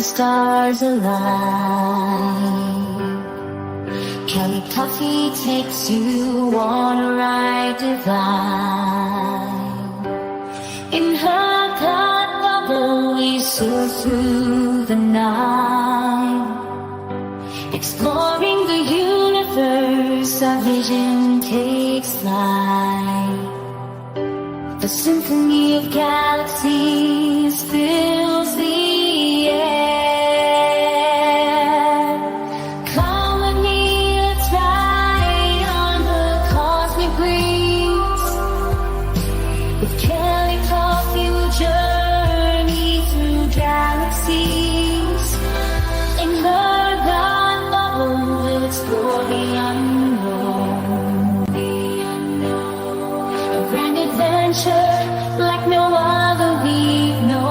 stars align. Kelly Coffee takes you on a ride divine. In her God bubble we soar through the night, exploring the universe, our vision takes flight. The symphony of galaxies fills the air. Come with me, let's ride on the cosmic breeze. With Kelly Coffee we'll journey through galaxies. In her God bubble we'll explore the unknown. A grand adventure like no other we've known.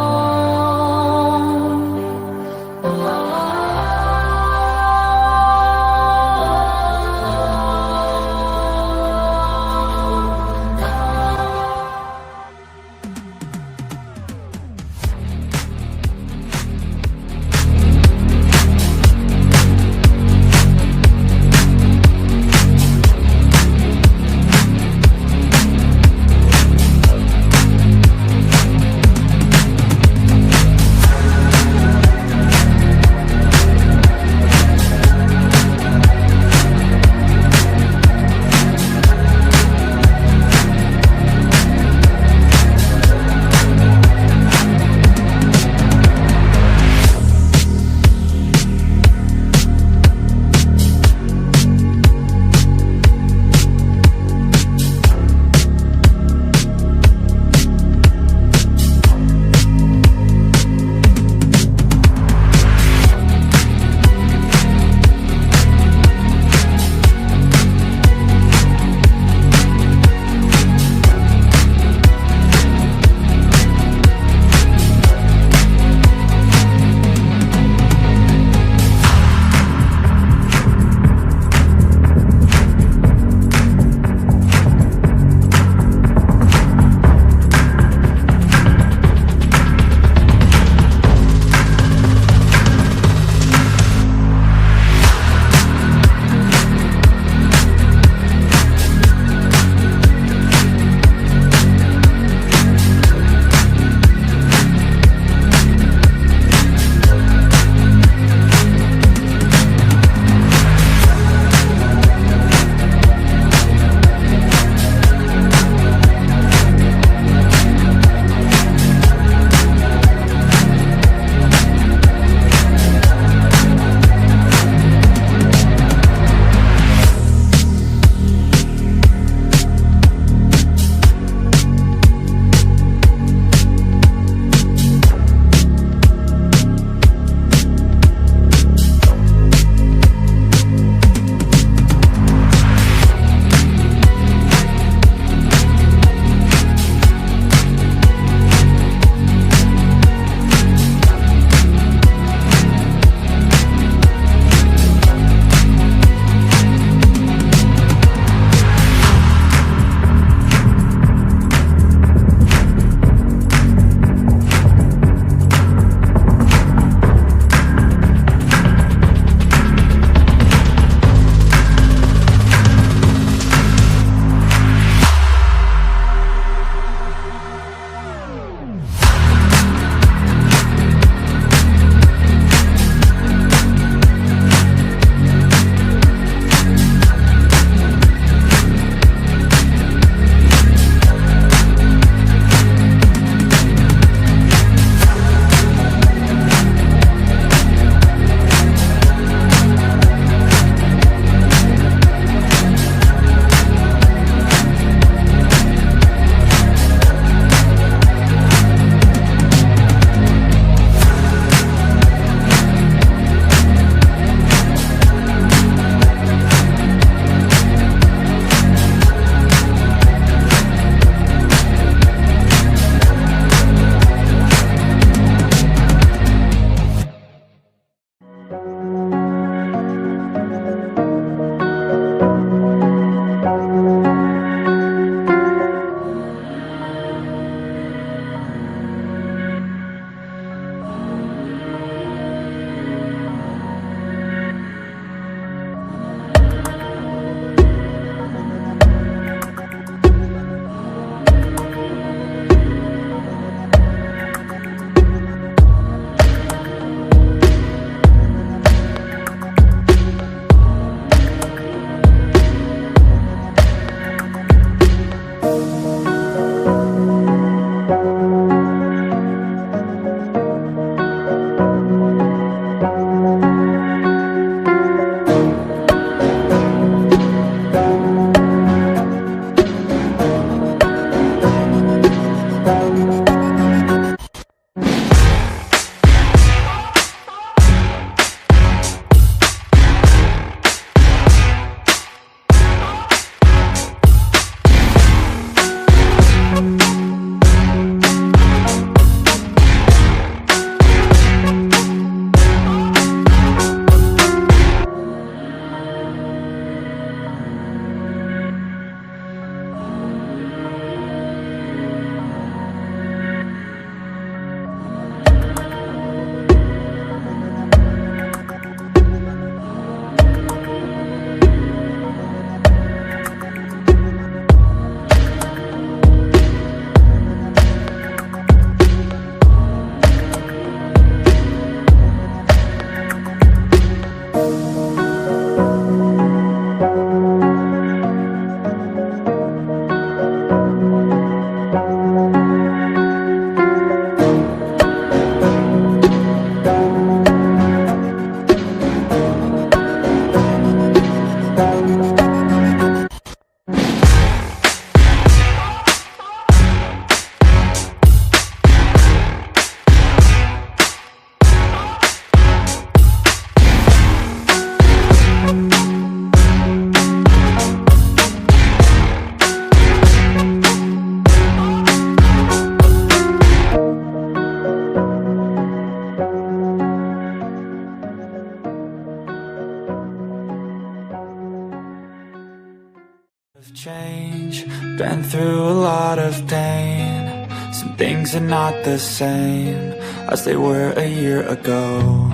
change, been through a lot of pain. Some things are not the same as they were a year ago,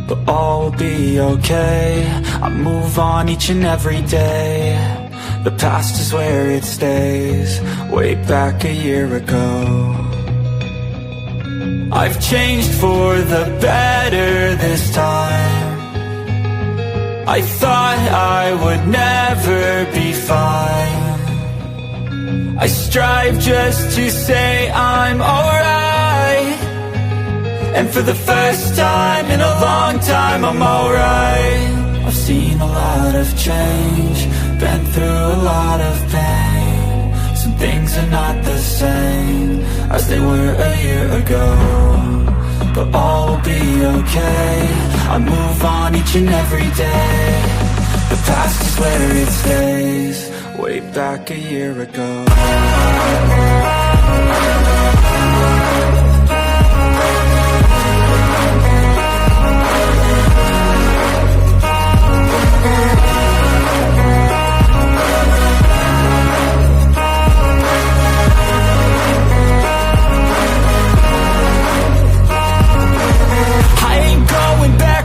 but all will be okay. I move on each and every day. The past is where it stays, way back a year ago. I've changed for the better this time. I thought I would never be fine. I strive just to say I'm alright, and for the first time in a long time I'm alright. I've seen a lot of change, been through a lot of pain. Some things are not the same as they were a year ago, but all will be okay. I move on each and every day. The past is where it stays, way back a year ago.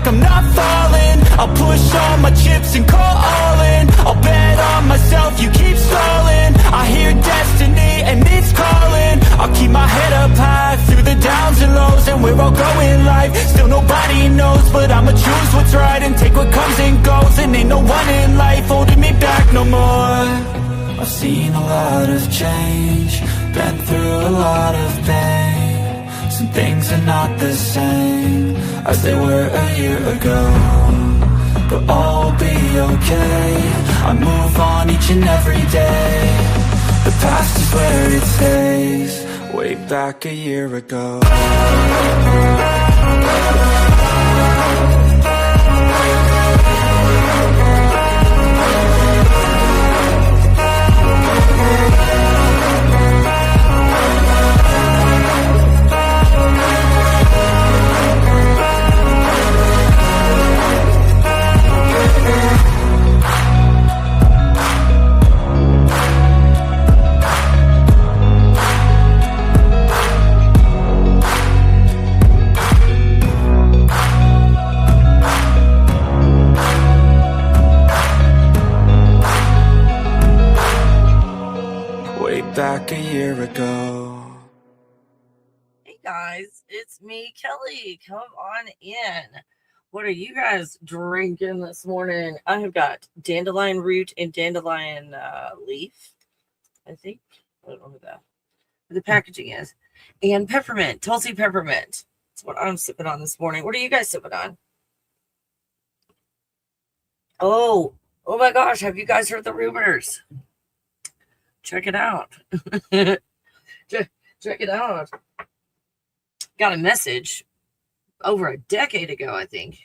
I'm not falling. I'll push all my chips and call all in. I'll bet on myself, you keep stalling. I hear destiny and it's calling. I'll keep my head up high through the downs and lows, and we're all going live. Still nobody knows, but I'ma choose what's right and take what comes and goes. And ain't no one in life holding me back no more. I've seen a lot of change, been through a lot of pain. Some things are not the same as they were a year ago, but all will be okay. I move on each and every day. The past is where it stays, way back a year ago. Back a year ago. Hey guys, it's me, Kelly. Come on in. What are you guys drinking this morning? I have got dandelion root and dandelion leaf, I think. I don't know what the packaging is. And peppermint, Tulsi peppermint. That's what I'm sipping on this morning. What are you guys sipping on? Oh my gosh, have you guys heard the rumors? Check it out. Check it out. Got a message over a decade ago, I think.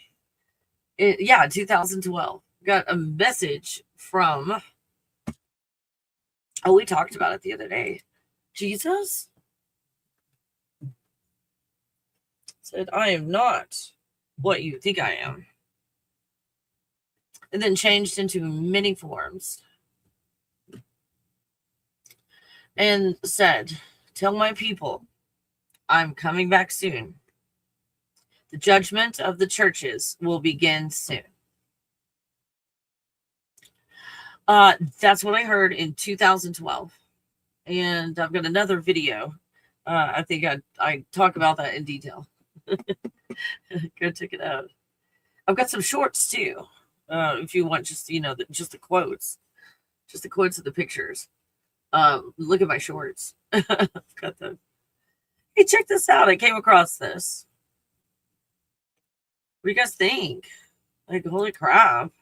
2012. Got a message from, we talked about it the other day. Jesus said, I am not what you think I am. And then changed into many forms. And said, tell my people, I'm coming back soon. The judgment of the churches will begin soon. That's what I heard in 2012. And I've got another video. I think I talk about that in detail. Go check it out. I've got some shorts too. If you want just the quotes. Just the quotes of the pictures. Look at my shorts. Got them. Hey, check this out. I came across this. What do you guys think? Like, holy crap.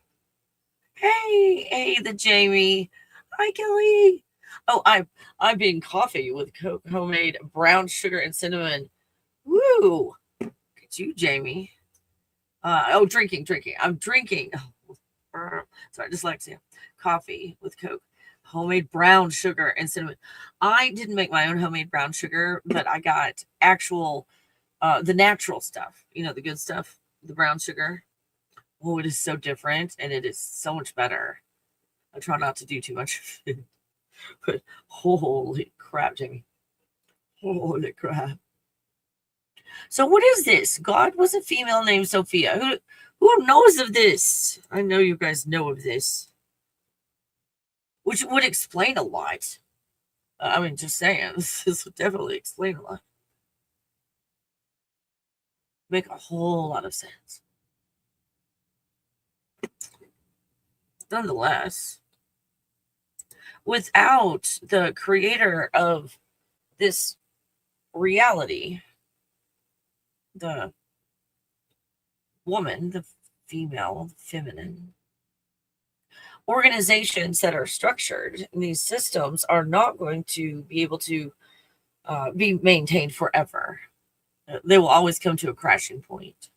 Hey, the Jamie. Hi, Kelly. Oh, I'm being coffee with Coke, homemade brown sugar and cinnamon. Woo! Look at you, Jamie. Drinking. I'm drinking. Sorry, dyslexia. Coffee with Coke. Homemade brown sugar and cinnamon. I didn't make my own homemade brown sugar, but I got actual, the natural stuff, the good stuff, the brown sugar. Oh, it is so different and it is so much better. I try not to do too much. But holy crap, Jamie. Holy crap. So what is this? God was a female named Sophia. Who knows of this? I know you guys know of this. Which would explain a lot. I mean, just saying. This would definitely explain a lot. Make a whole lot of sense. Nonetheless, without the creator of this reality, the woman, the female, feminine, organizations that are structured in these systems are not going to be able to be maintained forever. They will always come to a crashing point.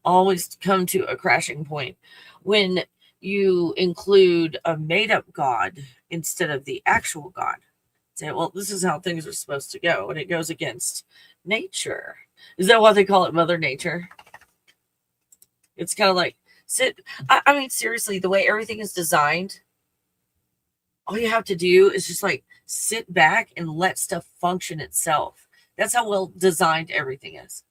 Always come to a crashing point when you include a made-up God instead of the actual God. Say, well, this is how things are supposed to go, and it goes against nature. Is that what they call it, Mother Nature? It's kind of like, I mean, seriously, the way everything is designed, all you have to do is just like sit back and let stuff function itself. That's how well designed everything is.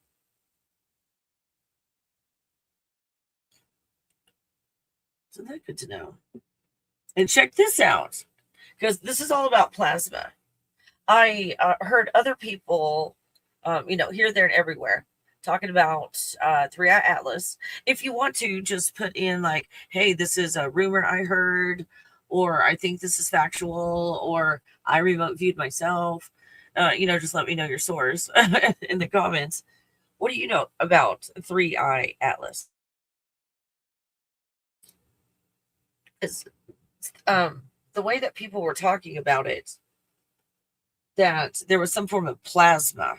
Isn't that good to know? And check this out, because this is all about plasma. I heard other people, here, there, and everywhere, talking about 3i Atlas. If you want to just put in like, hey, this is a rumor I heard, or I think this is factual, or I remote viewed myself, just let me know your source in the comments. What do you know about 3i Atlas? The way that people were talking about it, that there was some form of plasma,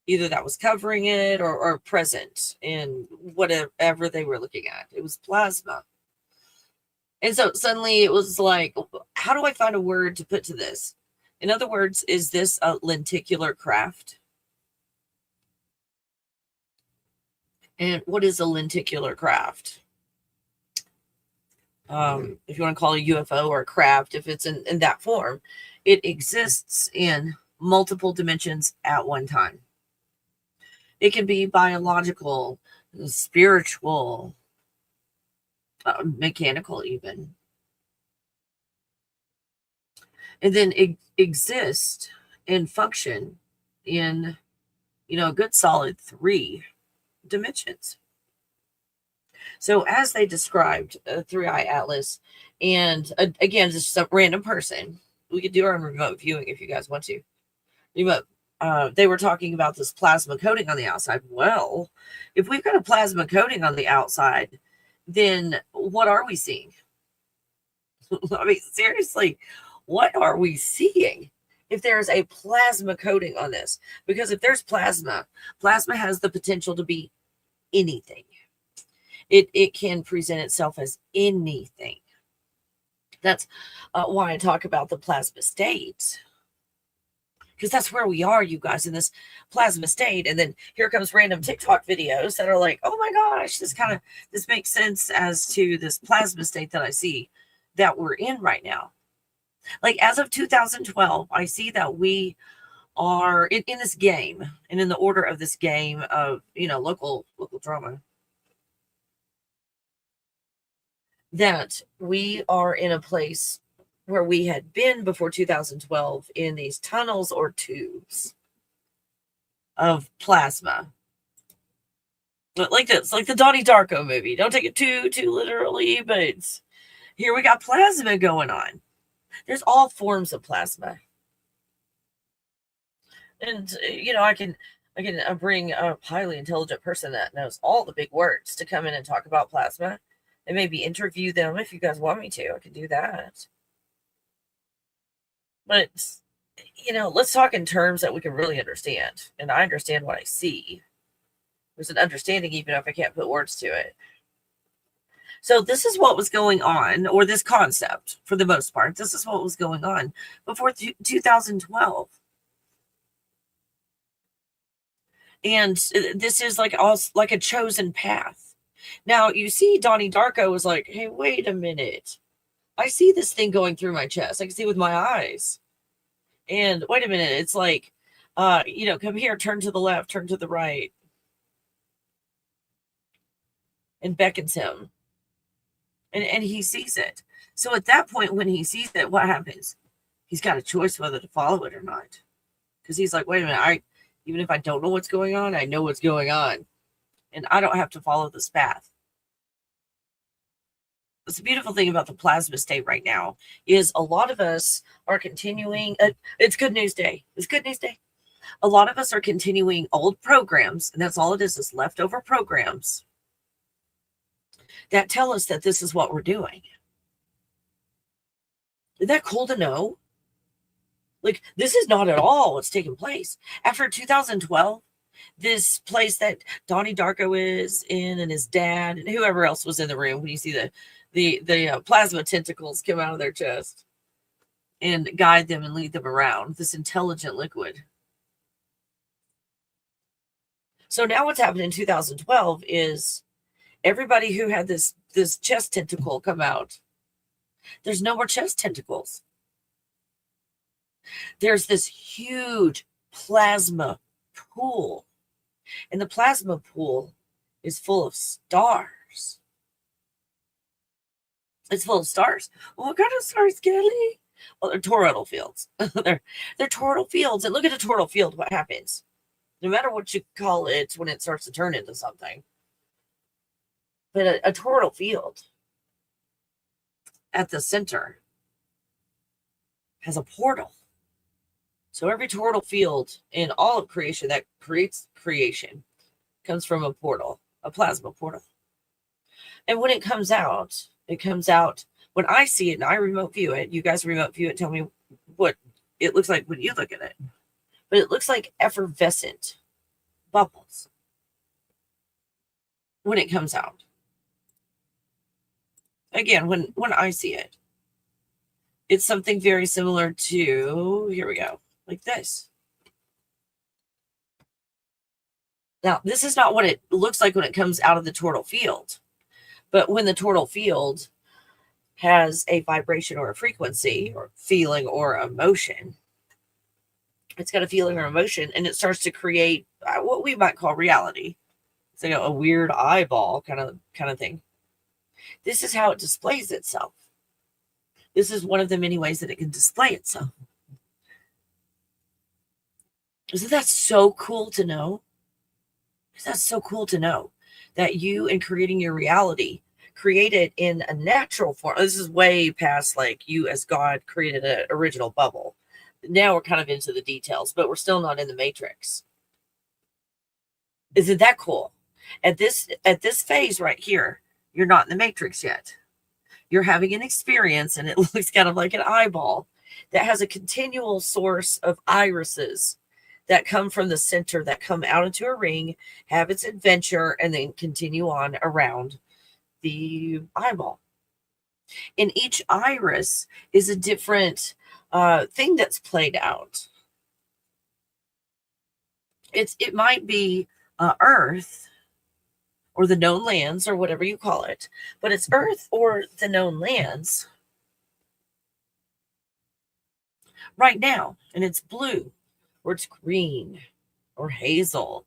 either that was covering it or present in whatever they were looking at. It was plasma. And so suddenly it was like, how do I find a word to put to this? In other words, is this a lenticular craft? And what is a lenticular craft? If you want to call it a UFO or a craft, if it's in that form, it exists in multiple dimensions at one time. It can be biological, spiritual, mechanical even. And then exist and function in, a good solid 3 dimensions. So as they described 3i Atlas, and again, just some random person, we could do our own remote viewing if you guys want to. They were talking about this plasma coating on the outside. Well, if we've got a plasma coating on the outside, then what are we seeing? I mean, seriously, what are we seeing if there's a plasma coating on this? Because if there's plasma has the potential to be anything. It can present itself as anything. That's why I talk about the plasma state. Because that's where we are, you guys, in this plasma state. And then here comes random TikTok videos that are like, oh my gosh, this makes sense as to this plasma state that I see that we're in right now. Like as of 2012, I see that we are in this game, and in the order of this game of, local drama, that we are in a place where we had been before 2012 in these tunnels or tubes of plasma. Like this, like the Donnie Darko movie. Don't take it too literally, but here we got plasma going on. There's all forms of plasma. And, I can bring a highly intelligent person that knows all the big words to come in and talk about plasma. And maybe interview them if you guys want me to. I can do that. But, let's talk in terms that we can really understand. And I understand what I see. There's an understanding even if I can't put words to it. So this is what was going on, or this concept, for the most part. This is what was going on before 2012. And this is like a chosen path. Now you see Donnie Darko was like, hey, wait a minute. I see this thing going through my chest. I can see it with my eyes. And wait a minute, it's like, come here, turn to the left, turn to the right. And beckons him. And he sees it. So at that point, when he sees it, what happens? He's got a choice whether to follow it or not. Because he's like, wait a minute, even if I don't know what's going on, I know what's going on. And I don't have to follow this path. What's the beautiful thing about the plasma state right now is a lot of us are continuing. It's Good News Day. It's Good News Day. A lot of us are continuing old programs, and that's all it is leftover programs that tell us that this is what we're doing. Isn't that cool to know? Like, this is not at all what's taking place. After 2012, this place that Donnie Darko is in and his dad and whoever else was in the room, when you see the plasma tentacles come out of their chest and guide them and lead them around, this intelligent liquid. So now what's happened in 2012 is everybody who had this chest tentacle come out, there's no more chest tentacles. There's this huge plasma pool. And the plasma pool is full of stars. It's full of stars. Well, what kind of stars, Kelly? Well, they're toroidal fields. they're toroidal fields. And look at a toroidal field, what happens? No matter what you call it, when it starts to turn into something. But a toroidal field at the center has a portal. So every toroidal field in all of creation that creates creation comes from a portal, a plasma portal. And when it comes out when I see it and I remote view it, you guys remote view it, tell me what it looks like when you look at it. But it looks like effervescent bubbles when it comes out. Again, when I see it, it's something very similar to, here we go, like this. Now, this is not what it looks like when it comes out of the toroidal field. But when the toroidal field has a vibration or a frequency or feeling or emotion, it's got a feeling or emotion, and it starts to create what we might call reality. It's like a weird eyeball kind of thing. This is how it displays itself. This is one of the many ways that it can display itself. Isn't that so cool to know? That's so cool to know that you, in creating your reality, create it in a natural form. This is way past like you as God created an original bubble. Now we're kind of into the details, but we're still not in the matrix. Isn't that cool? At this phase right here, you're not in the matrix yet. You're having an experience, and it looks kind of like an eyeball that has a continual source of irises that come from the center, that come out into a ring, have its adventure, and then continue on around the eyeball. In each iris is a different thing that's played out. It might be Earth, or the known lands, or whatever you call it, but it's Earth or the known lands right now, and it's blue, or it's green, or hazel,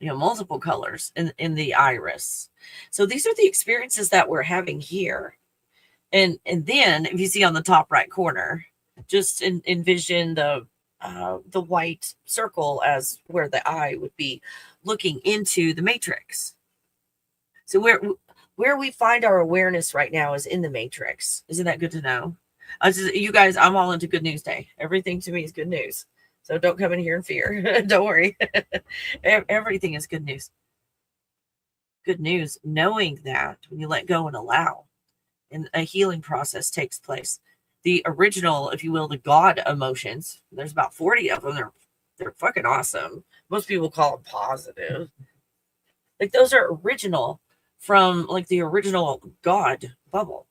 multiple colors in the iris. So these are the experiences that we're having here. And then if you see on the top right corner, just envision the white circle as where the eye would be looking into the matrix. So where we find our awareness right now is in the matrix. Isn't that good to know? You guys, I'm all into Good News Day. Everything to me is good news. So don't come in here in fear. Don't worry. Everything is good news. Good news, knowing that when you let go and allow, and a healing process takes place. The original, if you will, the God emotions, there's about 40 of them. They're fucking awesome. Most people call them positive. Like, those are original from like the original God bubble.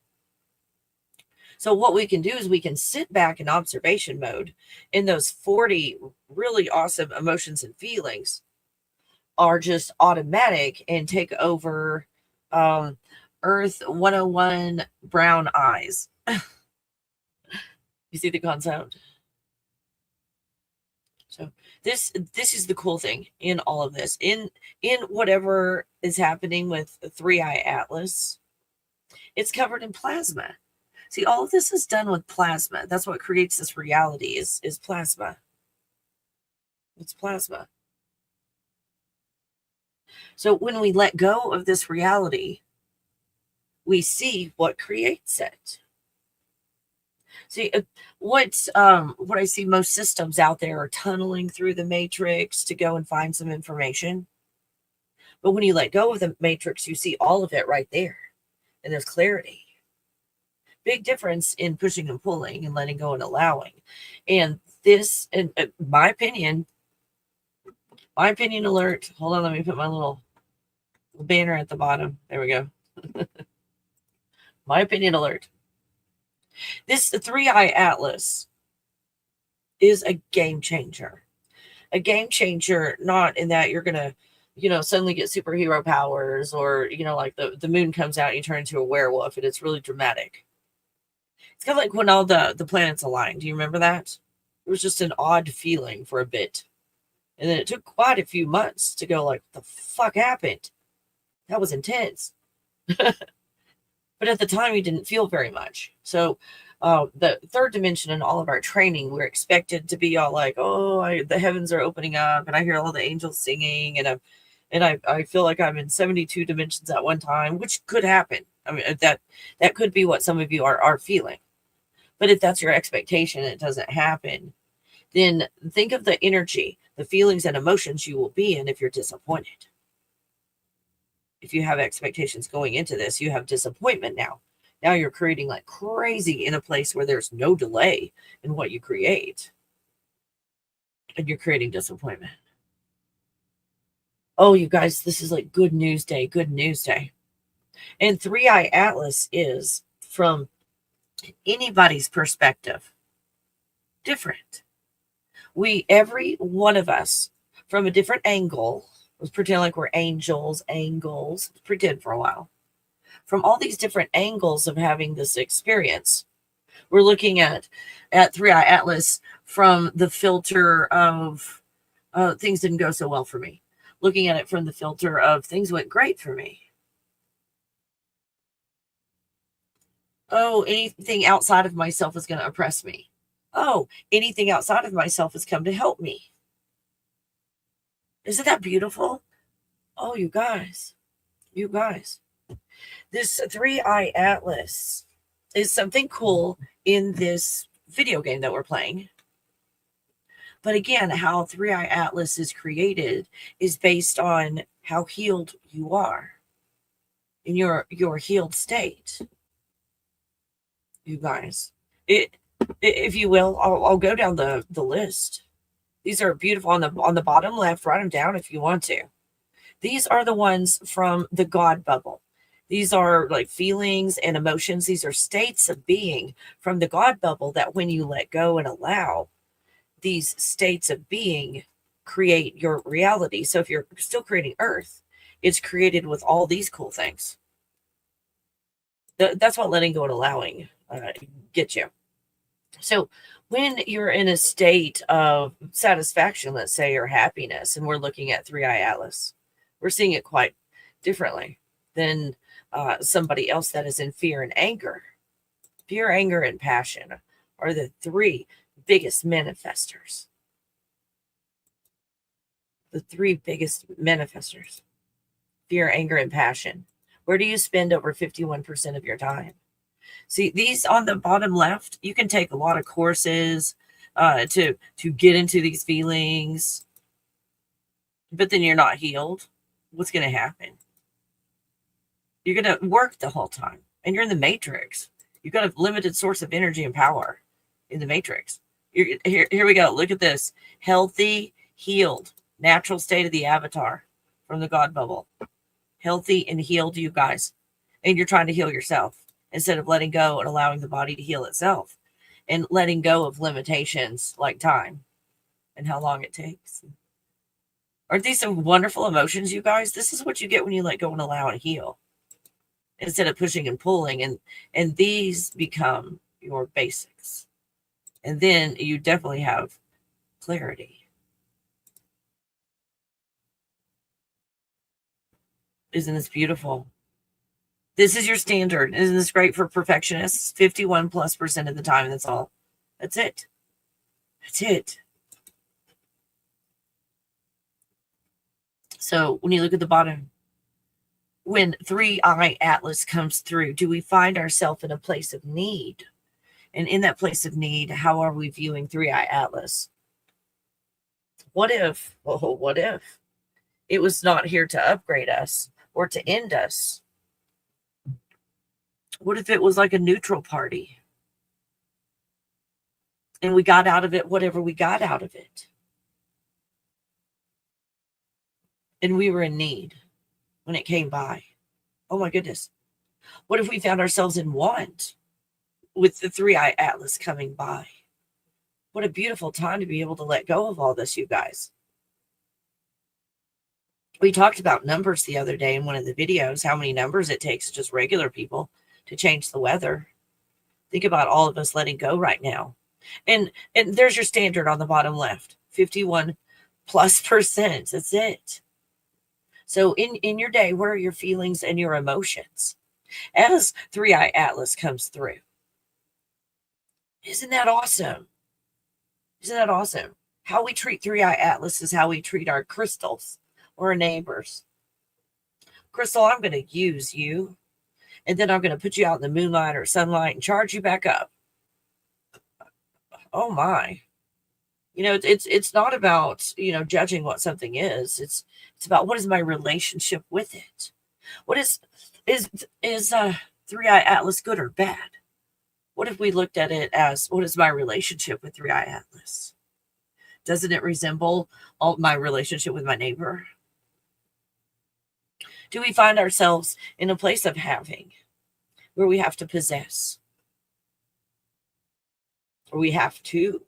So what we can do is we can sit back in observation mode, and those 40 really awesome emotions and feelings are just automatic and take over Earth 101 brown eyes. You see the concept? So this is the cool thing in all of this. In whatever is happening with the 3i Atlas, it's covered in plasma. See, all of this is done with plasma. That's what creates this reality is plasma. It's plasma. So when we let go of this reality, we see what creates it. See, what I see most systems out there are tunneling through the matrix to go and find some information. But when you let go of the matrix, you see all of it right there. And there's clarity. Big difference in pushing and pulling and letting go and allowing. And this, in my opinion alert. Hold on, let me put my little banner at the bottom. There we go. My opinion alert. This 3i Atlas is a game changer. A game changer, not in that you're going to, suddenly get superhero powers or, like the moon comes out and you turn into a werewolf and it's really dramatic. It's kind of like when all the planets aligned. Do you remember that? It was just an odd feeling for a bit. And then it took quite a few months to go like, what the fuck happened? That was intense. But at the time, we didn't feel very much. So the third dimension in all of our training, we're expected to be all like, oh, the heavens are opening up and I hear all the angels singing and I feel like I'm in 72 dimensions at one time, which could happen. I mean, that could be what some of you are feeling. But if that's your expectation and it doesn't happen, then think of the energy, the feelings and emotions you will be in if you're disappointed. If you have expectations going into this, you have disappointment now. Now you're creating like crazy in a place where there's no delay in what you create. And you're creating disappointment. Oh, you guys, this is like good news day, good news day. And 3i Atlas is, from anybody's perspective, different. Every one of us, from a different angle, let's pretend like we're angels, let's pretend for a while. From all these different angles of having this experience, we're looking at 3i Atlas from the filter of things didn't go so well for me. Looking at it from the filter of things went great for me. Oh, anything outside of myself is going to oppress me. Oh, anything outside of myself has come to help me. Isn't that beautiful? Oh, you guys. This 3i Atlas is something cool in this video game that we're playing. But again, how 3i Atlas is created is based on how healed you are in your healed state. You guys, if you will, I'll go down the list. These are beautiful on the bottom left. Write them down if you want to. These are the ones from the God bubble. These are like feelings and emotions. These are states of being from the God bubble that when you let go and allow, these states of being create your reality. So if you're still creating Earth, it's created with all these cool things. That's what letting go and allowing get you. So when you're in a state of satisfaction, let's say, or happiness, and we're looking at 3i Atlas, we're seeing it quite differently than somebody else that is in fear and anger. Fear, anger, and passion are the three biggest manifestors. The three biggest manifestors. Fear, anger, and passion. Where do you spend over 51% of your time? See, these on the bottom left, you can take a lot of courses to get into these feelings, but then you're not healed. What's going to happen? You're going to work the whole time, and you're in the matrix. You've got a limited source of energy and power in the matrix. Here we go. Look at this. Healthy, healed, natural state of the avatar from the God bubble. Healthy and healed, you guys. And you're trying to heal yourself instead of letting go and allowing the body to heal itself and letting go of limitations like time and how long it takes. Aren't these some wonderful emotions, you guys? This is what you get when you let go and allow and heal. instead of pushing and pulling, and these become your basics. And then you definitely have clarity. Isn't this beautiful? This is your standard. Isn't this great for perfectionists? 51+% of the time. That's all. That's it. That's it. So when you look at the bottom, when 3i Atlas comes through, do we find ourselves in a place of need? And in that place of need, how are we viewing 3i Atlas? What if it was not here to upgrade us or to end us? What if it was like a neutral party? And we got out of it whatever we got out of it. And we were in need when it came by. Oh my goodness. What if we found ourselves in want with the 3i Atlas coming by? What a beautiful time to be able to let go of all this, you guys. We talked about numbers the other day in one of the videos, how many numbers it takes just regular people to change the weather. Think about all of us letting go right now. And there's your standard on the bottom left, 51+%. That's it. So in your day, where are your feelings and your emotions as 3i Atlas comes through? Isn't that awesome? Isn't that awesome? How we treat 3i Atlas is how we treat our crystals or our neighbors. Crystal, I'm going to use you, and then I'm going to put you out in the moonlight or sunlight and charge you back up. Oh my. It's not about, judging what something is. It's about what is my relationship with it. What is 3i Atlas good or bad? What if we looked at it as, what is my relationship with 3i Atlas? Doesn't it resemble my relationship with my neighbor? Do we find ourselves in a place of having, where we have to possess? Or we have to?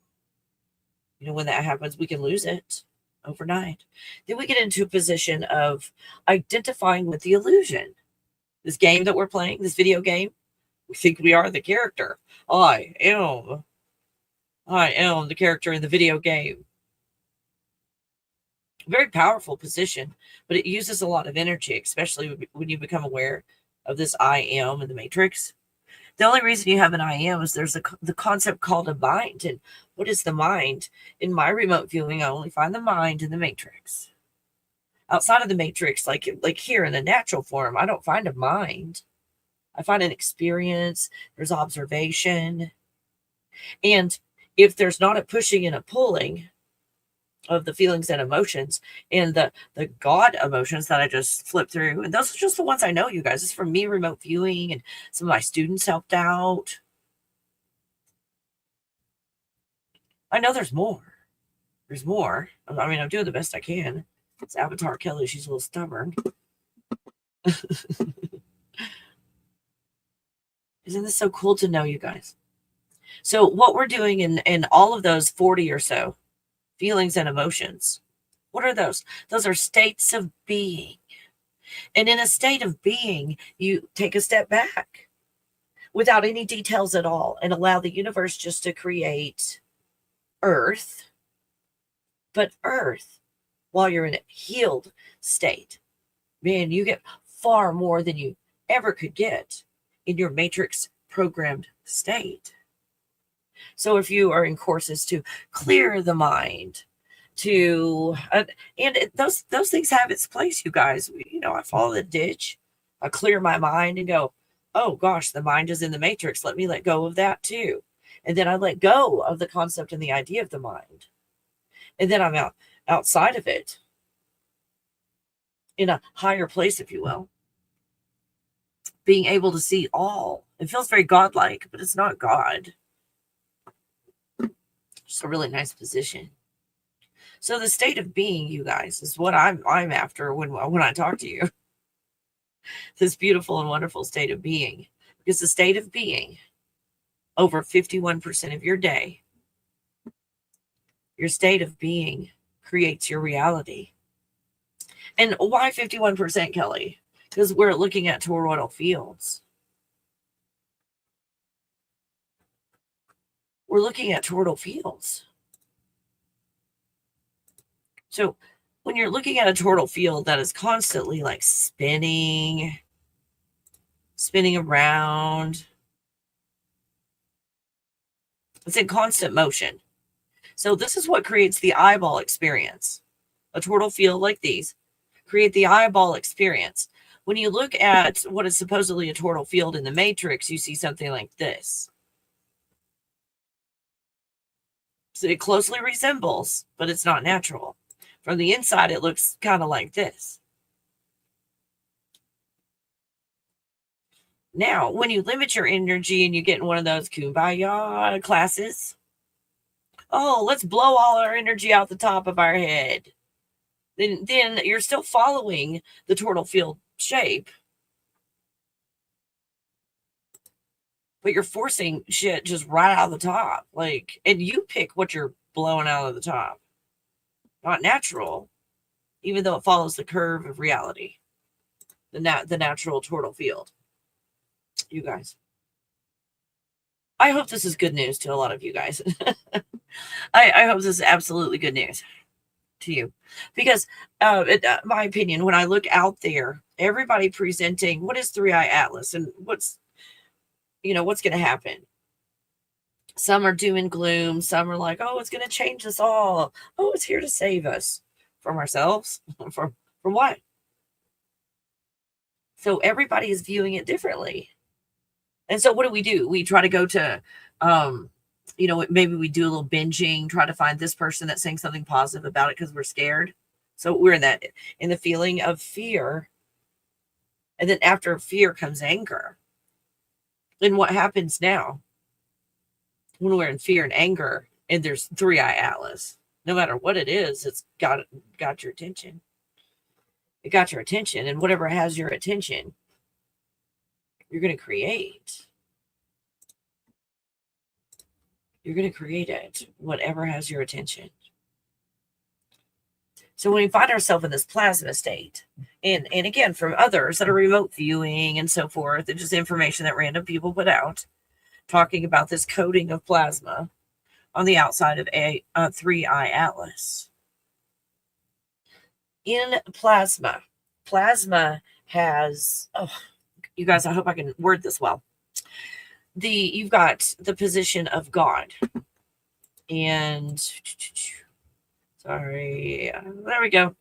When that happens, we can lose it overnight. Then we get into a position of identifying with the illusion. This game that we're playing, this video game, we think we are the character. I am the character in the video game. Very powerful position, but it uses a lot of energy, especially when you become aware of this I am in the Matrix. The only reason you have an I am is there's the concept called a mind. And what is the mind? In my remote viewing, I only find the mind in the Matrix. Outside of the Matrix, like here in the natural form, I don't find a mind. I find an experience. There's observation. And if there's not a pushing and a pulling of the feelings and emotions and the God emotions that I just flipped through, and those are just the ones I know, you guys. It's from me remote viewing, and some of my students helped out. I know there's more. There's more. I mean, I'm doing the best I can. It's Avatar Kelly. She's a little stubborn. Isn't this so cool to know, you guys? So what we're doing in all of those 40 or so feelings and emotions, what are those? Those are states of being. And in a state of being, you take a step back without any details at all and allow the universe just to create Earth. But Earth, while you're in a healed state, man, you get far more than you ever could get in your Matrix programmed state. So if you are in courses to clear the mind, those things have its place, you guys. I follow the ditch. I clear my mind and go, oh gosh, the mind is in the Matrix. Let me let go of that too. And then I let go of the concept and the idea of the mind. And then I'm outside of it in a higher place, if you will, being able to see all. It feels very godlike, but it's not God. Just a really nice position. So the state of being, you guys, is what I'm after when I talk to you. This beautiful and wonderful state of being. Because the state of being, over 51% of your day, your state of being creates your reality. And why 51%, Kelly? because we're looking at toroidal fields. We're looking at toroidal fields. So when you're looking at a toroidal field that is constantly like spinning around, it's in constant motion. So this is what creates the eyeball experience. A toroidal field like these create the eyeball experience. When you look at what is supposedly a toroidal field in the matrix, you see something like this. So it closely resembles, but it's not natural. From the inside, it looks kind of like this. Now, when you limit your energy and you get in one of those kumbaya classes, oh, let's blow all our energy out the top of our head. Then you're still following the toroidal field shape, but you're forcing shit just right out of the top. Like, and you pick what you're blowing out of the top. Not natural, even though it follows the curve of reality. The natural toroidal field. You guys. I hope this is good news to a lot of you guys. I hope this is absolutely good news to you. Because, my opinion, when I look out there, everybody presenting, what is 3i Atlas? And what's going to happen? Some are doom and gloom. Some are like, oh, it's going to change us all. Oh, it's here to save us from ourselves. From what? So everybody is viewing it differently. And so what do? We try to go to, maybe we do a little binging, try to find this person that's saying something positive about it because we're scared. So we're in the feeling of fear. And then after fear comes anger. And what happens now? When we're in fear and anger, and there's 3i Atlas, no matter what it is, it's got your attention. It got your attention, and whatever has your attention, you're going to create. You're going to create it, whatever has your attention. So when we find ourselves in this plasma state, and again, from others that are remote viewing and so forth, and just information that random people put out, talking about this coating of plasma on the outside of a 3i Atlas. In plasma has, you guys, I hope I can word this well. You've got the position of God. And, sorry, there we go.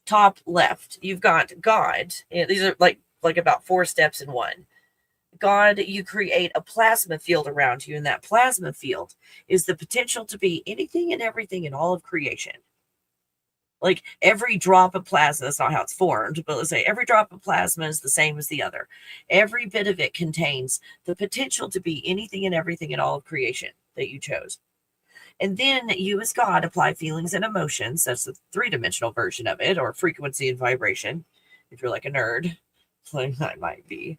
Top left, you've got God. These are like about 4 steps in one. God, you create a plasma field around you, and that plasma field is the potential to be anything and everything in all of creation. Like every drop of plasma, that's not how it's formed, but let's say every drop of plasma is the same as the other. Every bit of it contains the potential to be anything and everything in all of creation that you chose. And then you as God apply feelings and emotions. That's the 3-dimensional version of it, or frequency and vibration. If you're like a nerd, like I might be.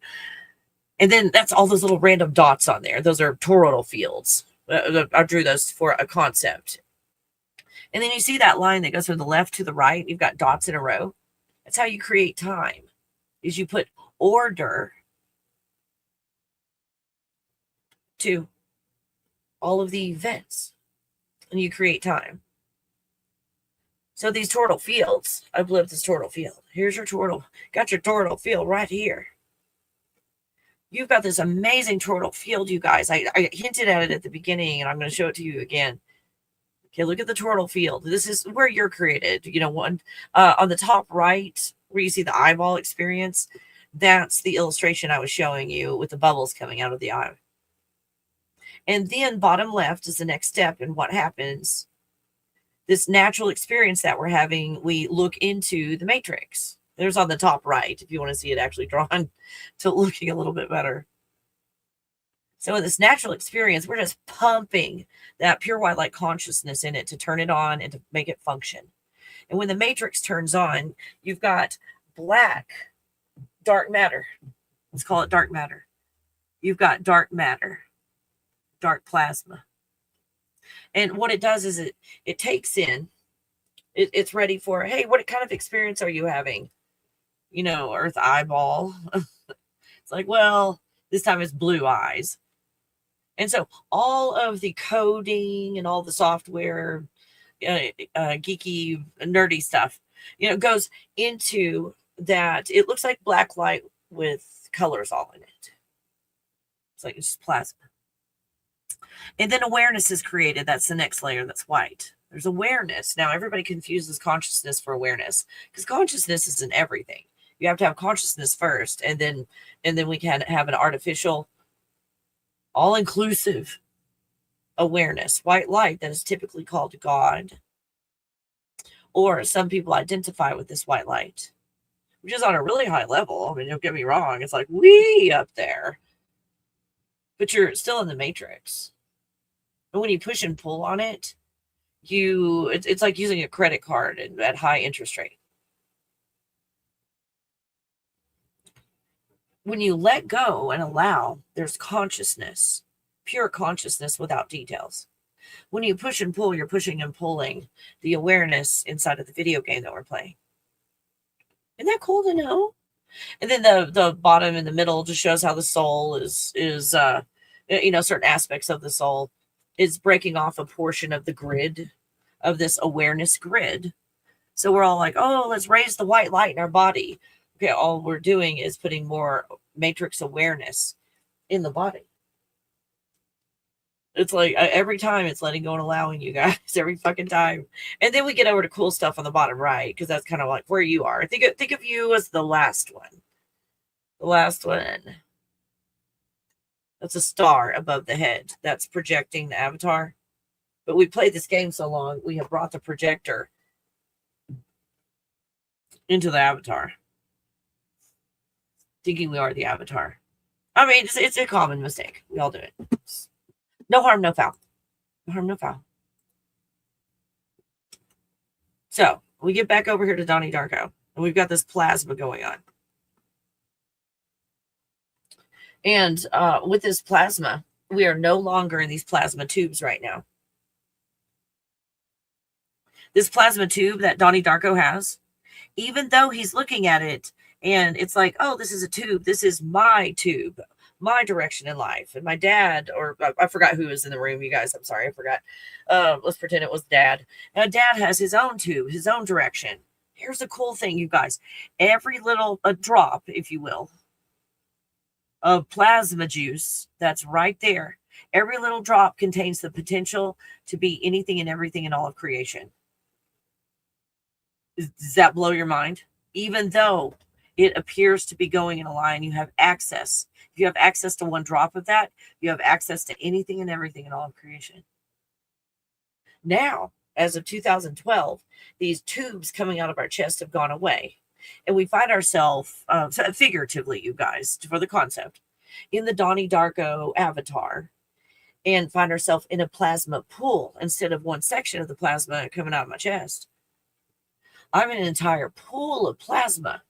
And then that's all those little random dots on there. Those are toroidal fields. I drew those for a concept. And then you see that line that goes from the left to the right. You've got dots in a row. That's how you create time. Is you put order to all of the events. And you create time. So these toroidal fields, I blew up this toroidal field. Here's your toroidal. Got your toroidal field right here. You've got this amazing toroidal field, you guys. I hinted at it at the beginning, and I'm going to show it to you again. Okay, look at the toroidal field. This is where you're created. One on the top right, where you see the eyeball experience, that's the illustration I was showing you with the bubbles coming out of the eye. And then bottom left is the next step. And what happens? This natural experience that we're having, we look into the matrix. There's on the top right, if you want to see it actually drawn to looking a little bit better. So in this natural experience, we're just pumping that pure white light consciousness in it to turn it on and to make it function. And when the matrix turns on, you've got black, dark matter. Let's call it dark matter. You've got dark matter, dark plasma. And what it does is it takes in, it's ready for, hey, what kind of experience are you having? Earth eyeball. It's like, well, this time it's blue eyes. And so all of the coding and all the software, geeky, nerdy stuff, goes into that. It looks like black light with colors all in it. It's like it's just plasma. And then awareness is created. That's the next layer that's white. There's awareness. Now, everybody confuses consciousness for awareness because consciousness isn't everything. You have to have consciousness first, and then we can have an artificial, all-inclusive awareness, white light, that is typically called God. Or some people identify with this white light, which is on a really high level. I mean, don't get me wrong. It's like way up there. But you're still in the matrix. And when you push and pull on it, it's like using a credit card at high interest rate. When you let go and allow, there's consciousness, pure consciousness without details. When you push and pull, you're pushing and pulling the awareness inside of the video game that we're playing. Isn't that cool to know? And then the bottom and the middle just shows how the soul is certain aspects of the soul is breaking off a portion of the grid, of this awareness grid. So we're all like, oh, let's raise the white light in our body. Okay, all we're doing is putting more matrix awareness in the body. It's like every time it's letting go and allowing you guys every fucking time. And then we get over to cool stuff on the bottom right, because that's kind of like where you are. Think of you as the last one. The last one. That's a star above the head. That's projecting the avatar. But we played this game so long, we have brought the projector into the avatar, thinking we are the avatar. I mean, it's a common mistake. We all do it. No harm, no foul. No harm, no foul. So we get back over here to Donnie Darko, and we've got this plasma going on. And with this plasma, we are no longer in these plasma tubes right now. This plasma tube that Donnie Darko has, even though he's looking at it and it's like, oh, this is a tube. This is my tube, my direction in life. And my dad, or I forgot who was in the room, you guys. I'm sorry, I forgot. Let's pretend it was Dad. Now, Dad has his own tube, his own direction. Here's the cool thing, you guys. Every little drop, if you will, of plasma juice that's right there, every little drop contains the potential to be anything and everything in all of creation. Does that blow your mind? Even though it appears to be going in a line, you have access. If you have access to one drop of that, you have access to anything and everything in all of creation. Now, as of 2012, these tubes coming out of our chest have gone away. And we find ourselves, figuratively, you guys, for the concept, in the Donnie Darko avatar, and find ourselves in a plasma pool instead of one section of the plasma coming out of my chest. I'm in an entire pool of plasma.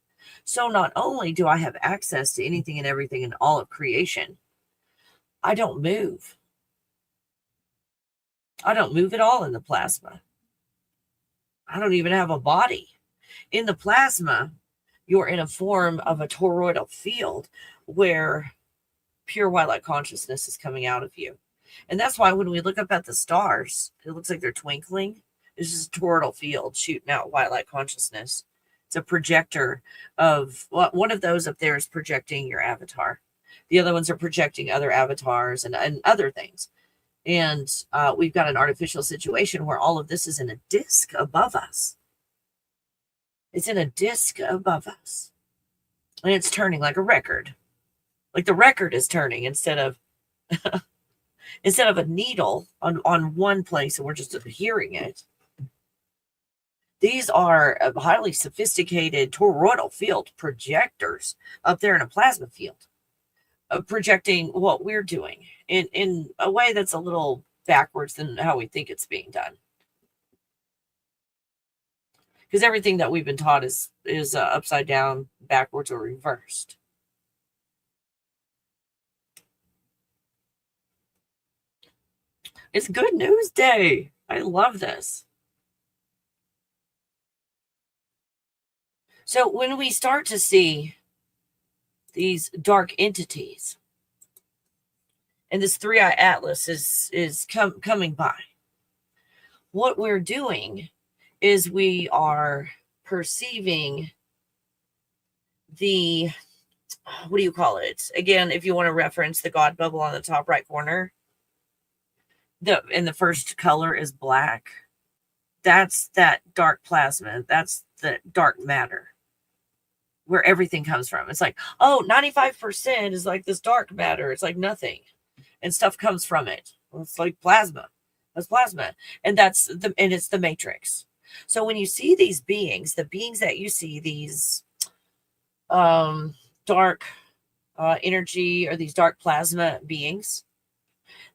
So not only do I have access to anything and everything in all of creation, I don't move. I don't move at all in the plasma. I don't even have a body. In the plasma, you're in a form of a toroidal field where pure white light consciousness is coming out of you. And that's why when we look up at the stars, it looks like they're twinkling. It's just a toroidal field shooting out white light consciousness. It's a projector of, well, one of those up there is projecting your avatar. The other ones are projecting other avatars and other things. And we've got an artificial situation where all of this is in a disc above us. It's in a disc above us. And it's turning like a record. Like the record is turning instead of a needle on one place and we're just hearing it. These are highly sophisticated toroidal field projectors up there in a plasma field, projecting what we're doing in a way that's a little backwards than how we think it's being done. Because everything that we've been taught is upside down, backwards, or reversed. It's Good News Day. I love this. So when we start to see these dark entities, and this 3-eye atlas is coming by, what we're doing is we are perceiving the, what do you call it? Again, if you want to reference the God bubble on the top right corner, the first color is black. That's that dark plasma. That's the dark matter where everything comes from. It's like, oh, 95% is like this dark matter. It's like nothing. And stuff comes from it. It's like plasma. That's plasma. And it's the matrix. So when you see these beings, the beings that you see, these dark energy or these dark plasma beings,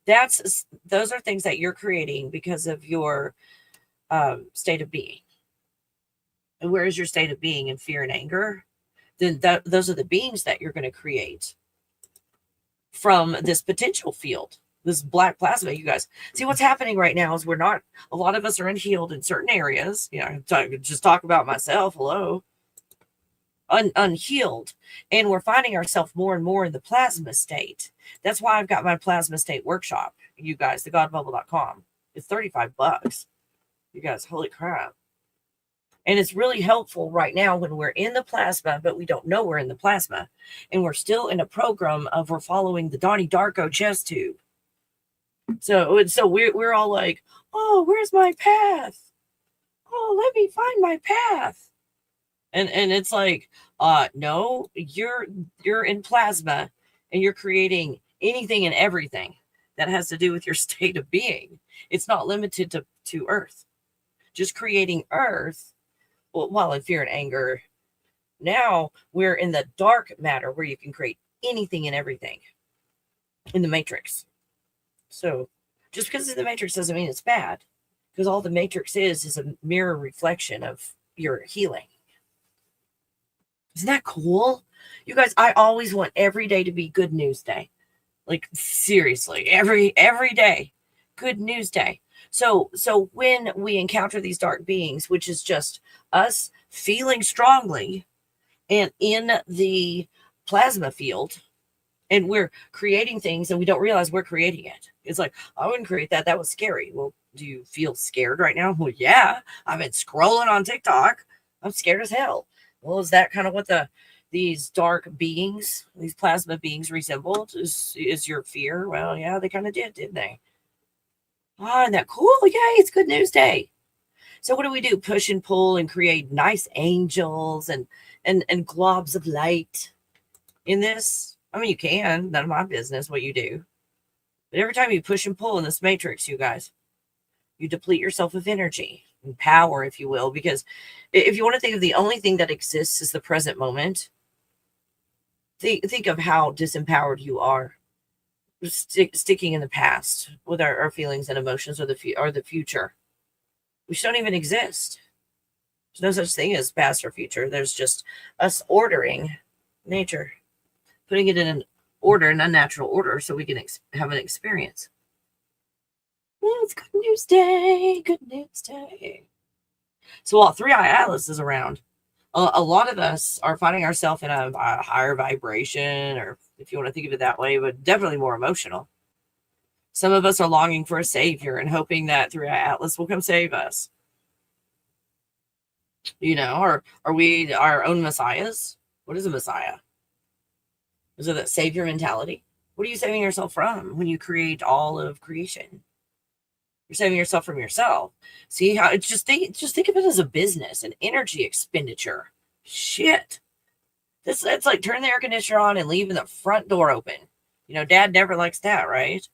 those are things that you're creating because of your state of being. And where is your state of being? In fear and anger? Then those are the beings that you're going to create from this potential field, this black plasma. You guys see what's happening right now is a lot of us are unhealed in certain areas. Just talk about myself. Hello. Unhealed, and we're finding ourselves more and more in the plasma state. That's why I've got my plasma state workshop, you guys, thegodbubble.com. It's $35. You guys, holy crap. And it's really helpful right now when we're in the plasma, but we don't know we're in the plasma. And we're still in a program of we're following the Donnie Darko chest tube. So we're all like, oh, where's my path? Oh, let me find my path. And it's like, no, you're in plasma and you're creating anything and everything that has to do with your state of being. It's not limited to Earth. Just creating Earth. While in fear and anger, now we're in the dark matter where you can create anything and everything in the matrix. So just because it's in the matrix doesn't mean it's bad, because all the matrix is a mirror reflection of your healing. Isn't that cool? You guys, I always want every day to be Good News Day. Like seriously, every day, Good News Day. So when we encounter these dark beings, which is just us feeling strongly and in the plasma field, and we're creating things and we don't realize we're creating it. It's like, I wouldn't create that. That was scary. Well, do you feel scared right now? Well, yeah, I've been scrolling on TikTok. I'm scared as hell. Well, is that kind of what these dark beings, these plasma beings resembled? Is your fear? Well, yeah, they kind of didn't they? Oh, isn't that cool? Yay, it's Good News Day. So what do? Push and pull and create nice angels and globs of light in this? I mean, you can. None of my business what you do. But every time you push and pull in this matrix, you guys, you deplete yourself of energy and power, if you will. Because if you want to think of the only thing that exists is the present moment, think of how disempowered you are. Sticking in the past with our feelings and emotions or the future. We don't even exist. There's no such thing as past or future. There's just us ordering nature, putting it in an order, an unnatural order, so we can have an experience. It's Good News Day. Good News Day. So while 3-eye atlas is around, a lot of us are finding ourselves in a higher vibration, or if you want to think of it that way, but definitely more emotional. Some of us are longing for a savior and hoping that 3-eye atlas will come save us. Or are we our own messiahs? What is a messiah? Is it that savior mentality? What are you saving yourself from when you create all of creation? You're saving yourself from yourself. See how it's just think of it as a business, an energy expenditure. Shit. It's like turning the air conditioner on and leaving the front door open. Dad never likes that, right?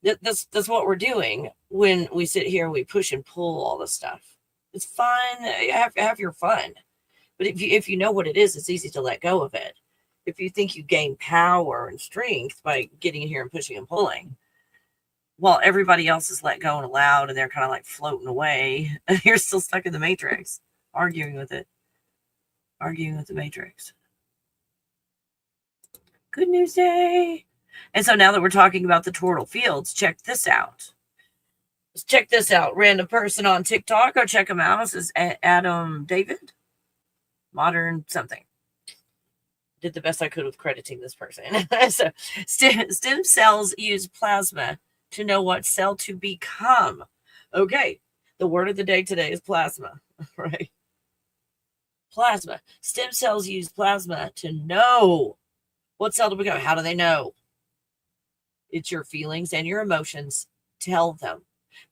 That's what we're doing when we sit here and we push and pull all this stuff. It's fun. Have your fun. But if you know what it is, it's easy to let go of it. If you think you gain power and strength by getting in here and pushing and pulling, while everybody else is let go and allowed, and they're kind of like floating away, and you're still stuck in the matrix, arguing with the matrix. Good News Day. And so now that we're talking about the toroidal fields, check this out. Random person on TikTok. Go check him out. This is Adam David. modern something. Did the best I could with crediting this person. So stem cells use plasma to know what cell to become. Okay, the word of the day today is plasma, right? Plasma. Stem cells use plasma to know what cell to become. How do they know? It's your feelings and your emotions tell them.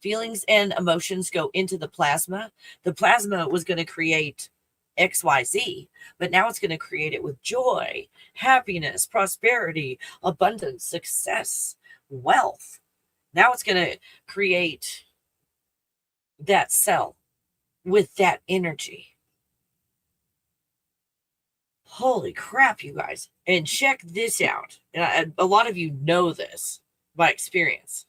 Feelings and emotions go into the plasma. The plasma was going to create XYZ, but now it's going to create it with joy, happiness, prosperity, abundance, success, wealth. Now it's going to create that cell with that energy. Holy crap, you guys. And check this out. And a lot of you know this by experience.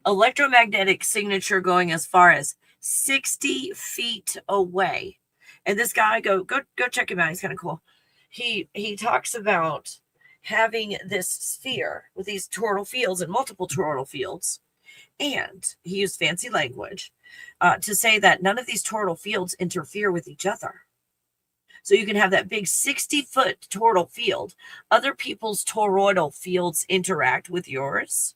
Electromagnetic signature going as far as 60 feet away. And this guy, go check him out. He's kind of cool. He talks about having this sphere with these toroidal fields and multiple toroidal fields. And he used fancy language to say that none of these toroidal fields interfere with each other. So you can have that big 60-foot toroidal field. Other people's toroidal fields interact with yours,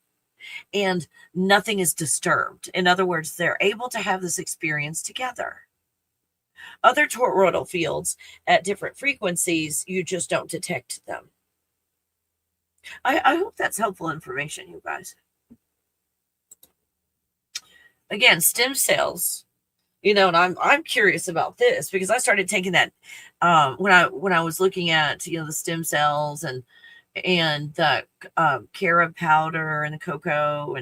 and nothing is disturbed. In other words, they're able to have this experience together. Other toroidal fields at different frequencies, you just don't detect them. I hope that's helpful information, you guys. Again, stem cells, and I'm curious about this because I started taking that when I was looking at the stem cells and the carob powder and the cocoa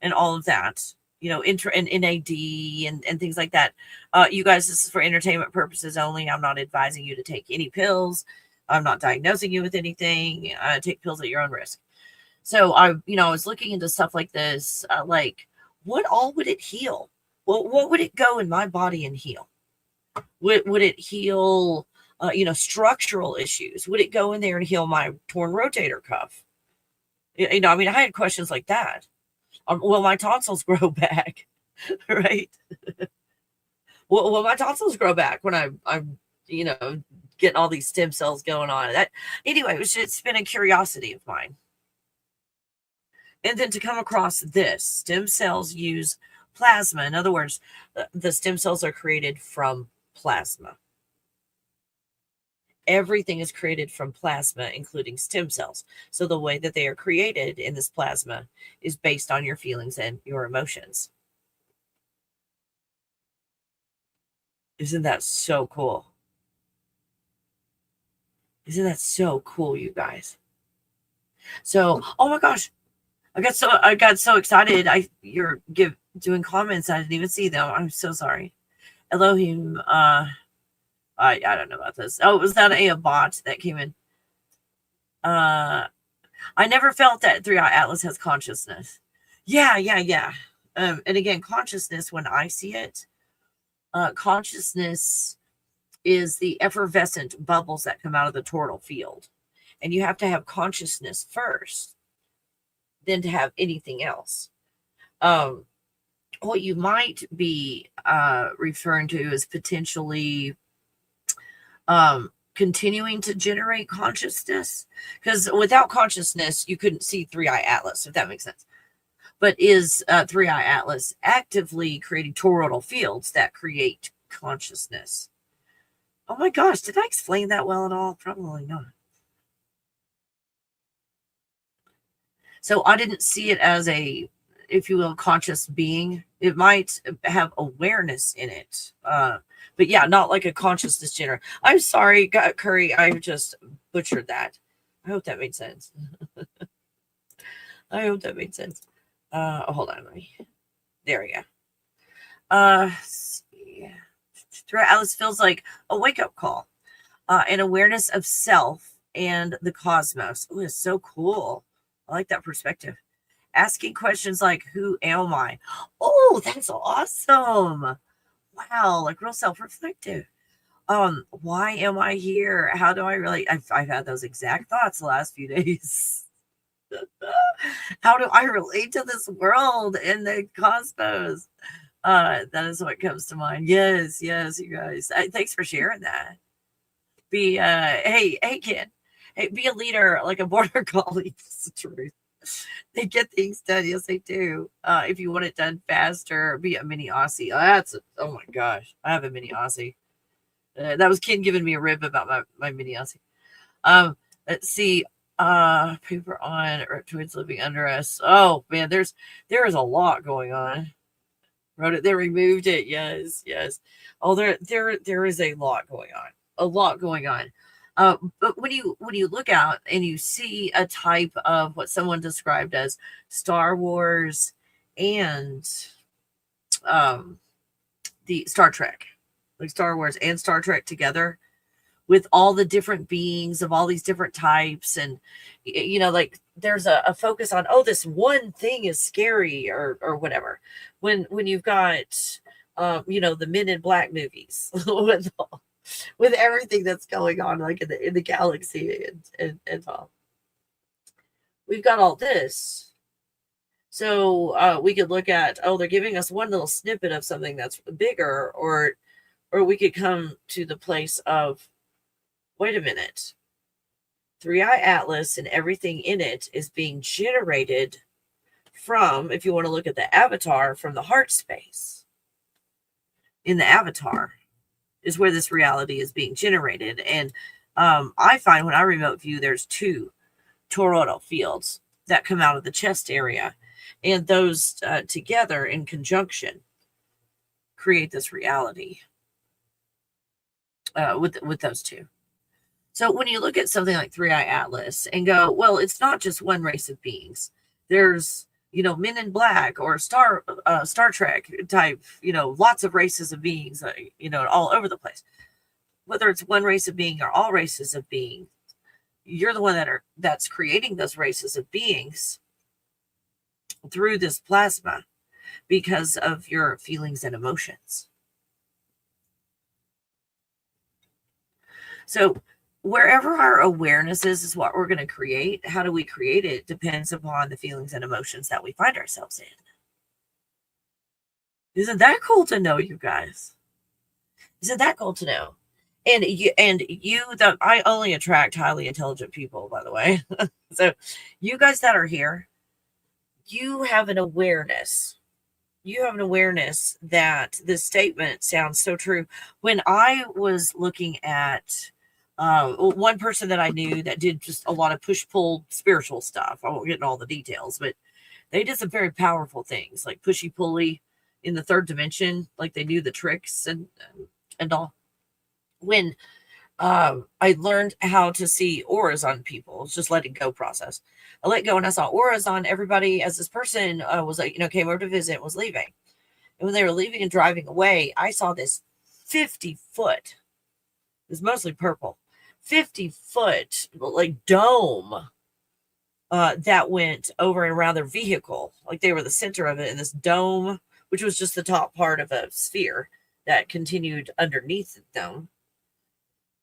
and all of that, and NAD and things like that. You guys, this is for entertainment purposes only. I'm not advising you to take any pills. I'm not diagnosing you with anything. Take pills at your own risk. So I was looking into stuff like this, like what all would it heal? What would it go in my body and heal? Would it heal structural issues? Would it go in there and heal my torn rotator cuff? I had questions like that. Will my tonsils grow back? Right? Will my tonsils grow back when I'm getting all these stem cells going on? That anyway, it's been a curiosity of mine. And then to come across this, stem cells use plasma. In other words, the stem cells are created from plasma. Everything is created from plasma, including stem cells. So the way that they are created in this plasma is based on your feelings and your emotions. Isn't that so cool? Isn't that so cool, you guys? So, oh my gosh, I got so excited. You're doing comments. I didn't even see them. I'm so sorry. Elohim, I don't know about this. Oh, was that a bot that came in? I never felt that 3i Atlas has consciousness. Yeah. And again, consciousness, when I see it, consciousness is the effervescent bubbles that come out of the toroidal field. And you have to have consciousness first, then to have anything else. What you might be referring to is potentially continuing to generate consciousness, because without consciousness you couldn't see 3i Atlas, if that makes sense. But is 3i Atlas actively creating toroidal fields that create consciousness? Oh my gosh, did I explain that well at all? Probably not. So I didn't see it as a, if you will, conscious being. It might have awareness in it. But yeah, not like a consciousness generator. I'm sorry, Curry. I just butchered that. I hope that made sense. I hope that made sense. Hold on. There we go. Yeah. 3i Atlas feels like a wake-up call. An awareness of self and the cosmos. Oh, it's so cool. I like that perspective. Asking questions like, who am I? Oh, that's awesome. Wow, like real self-reflective. Why am I here? How do I really, I've had those exact thoughts the last few days. How do I relate to this world and the cosmos? That is what comes to mind. Yes, yes, you guys. Thanks for sharing that. Be hey Ken, hey, be a leader like a border collie. That's the truth. They get things done. Yes, they do. If you want it done faster, be a mini Aussie. Oh my gosh, I have a mini Aussie. That was Ken giving me a rib about my mini Aussie. Let's see. Paper on reptoids living under us. Oh man, there is a lot going on. Wrote it, they removed it. Yes, yes. Oh, there is a lot going on. A lot going on. But when you look out and you see a type of what someone described as Star Wars and the Star Trek, like Star Wars and Star Trek together, with all the different beings of all these different types, and like there's a focus on, oh, this one thing is scary or whatever, when you've got the Men in Black movies with everything that's going on, like in the galaxy and all. We've got all this. So we could look at, oh, they're giving us one little snippet of something that's bigger, or we could come to the place of, wait a minute, 3i Atlas and everything in it is being generated from, if you want to look at the avatar, from the heart space. In the avatar is where this reality is being generated. And I find when I remote view, there's 2 toroidal fields that come out of the chest area. And those together in conjunction create this reality with those 2. So when you look at something like 3i Atlas and go, well, it's not just one race of beings. There's, Men in Black or Star Trek type, lots of races of beings, all over the place. Whether it's one race of being or all races of being, you're the one that's creating those races of beings through this plasma because of your feelings and emotions. So wherever our awareness is what we're going to create. How do we create it depends upon the feelings and emotions that we find ourselves in. Isn't that cool to know, you guys? Isn't that cool to know? And I only attract highly intelligent people, by the way. So you guys that are here, you have an awareness. You have an awareness that this statement sounds so true. When I was looking at one person that I knew that did just a lot of push-pull spiritual stuff. I won't get into all the details, but they did some very powerful things, like pushy-pulley in the 3rd dimension, like they knew the tricks and all. When I learned how to see auras on people, it's just letting go process. I let go and I saw auras on everybody as this person was like, came over to visit, was leaving. And when they were leaving and driving away, I saw this 50-foot, it was mostly purple, 50-foot like dome that went over and around their vehicle. Like they were the center of it, in this dome, which was just the top part of a sphere that continued underneath the dome.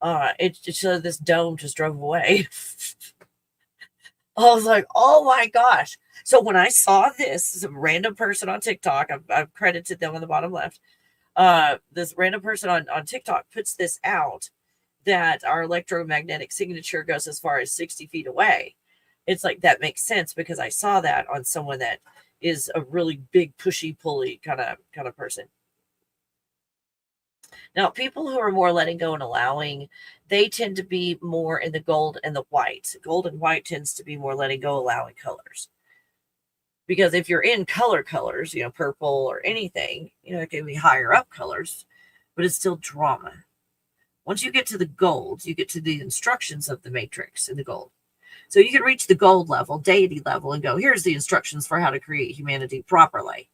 So this dome just drove away. I was like, oh my gosh. So when I saw this, some random person on TikTok, I've credited them on the bottom left. This random person on TikTok puts this out, that our electromagnetic signature goes as far as 60 feet away. It's like, that makes sense because I saw that on someone that is a really big pushy-pulley kind of person. Now, people who are more letting go and allowing, they tend to be more in the gold and the white. Gold and white tends to be more letting go, allowing colors. Because if you're in colors, purple or anything, it can be higher up colors, but it's still drama. Once you get to the gold, you get to the instructions of the matrix in the gold. So you can reach the gold level, deity level, and go, here's the instructions for how to create humanity properly.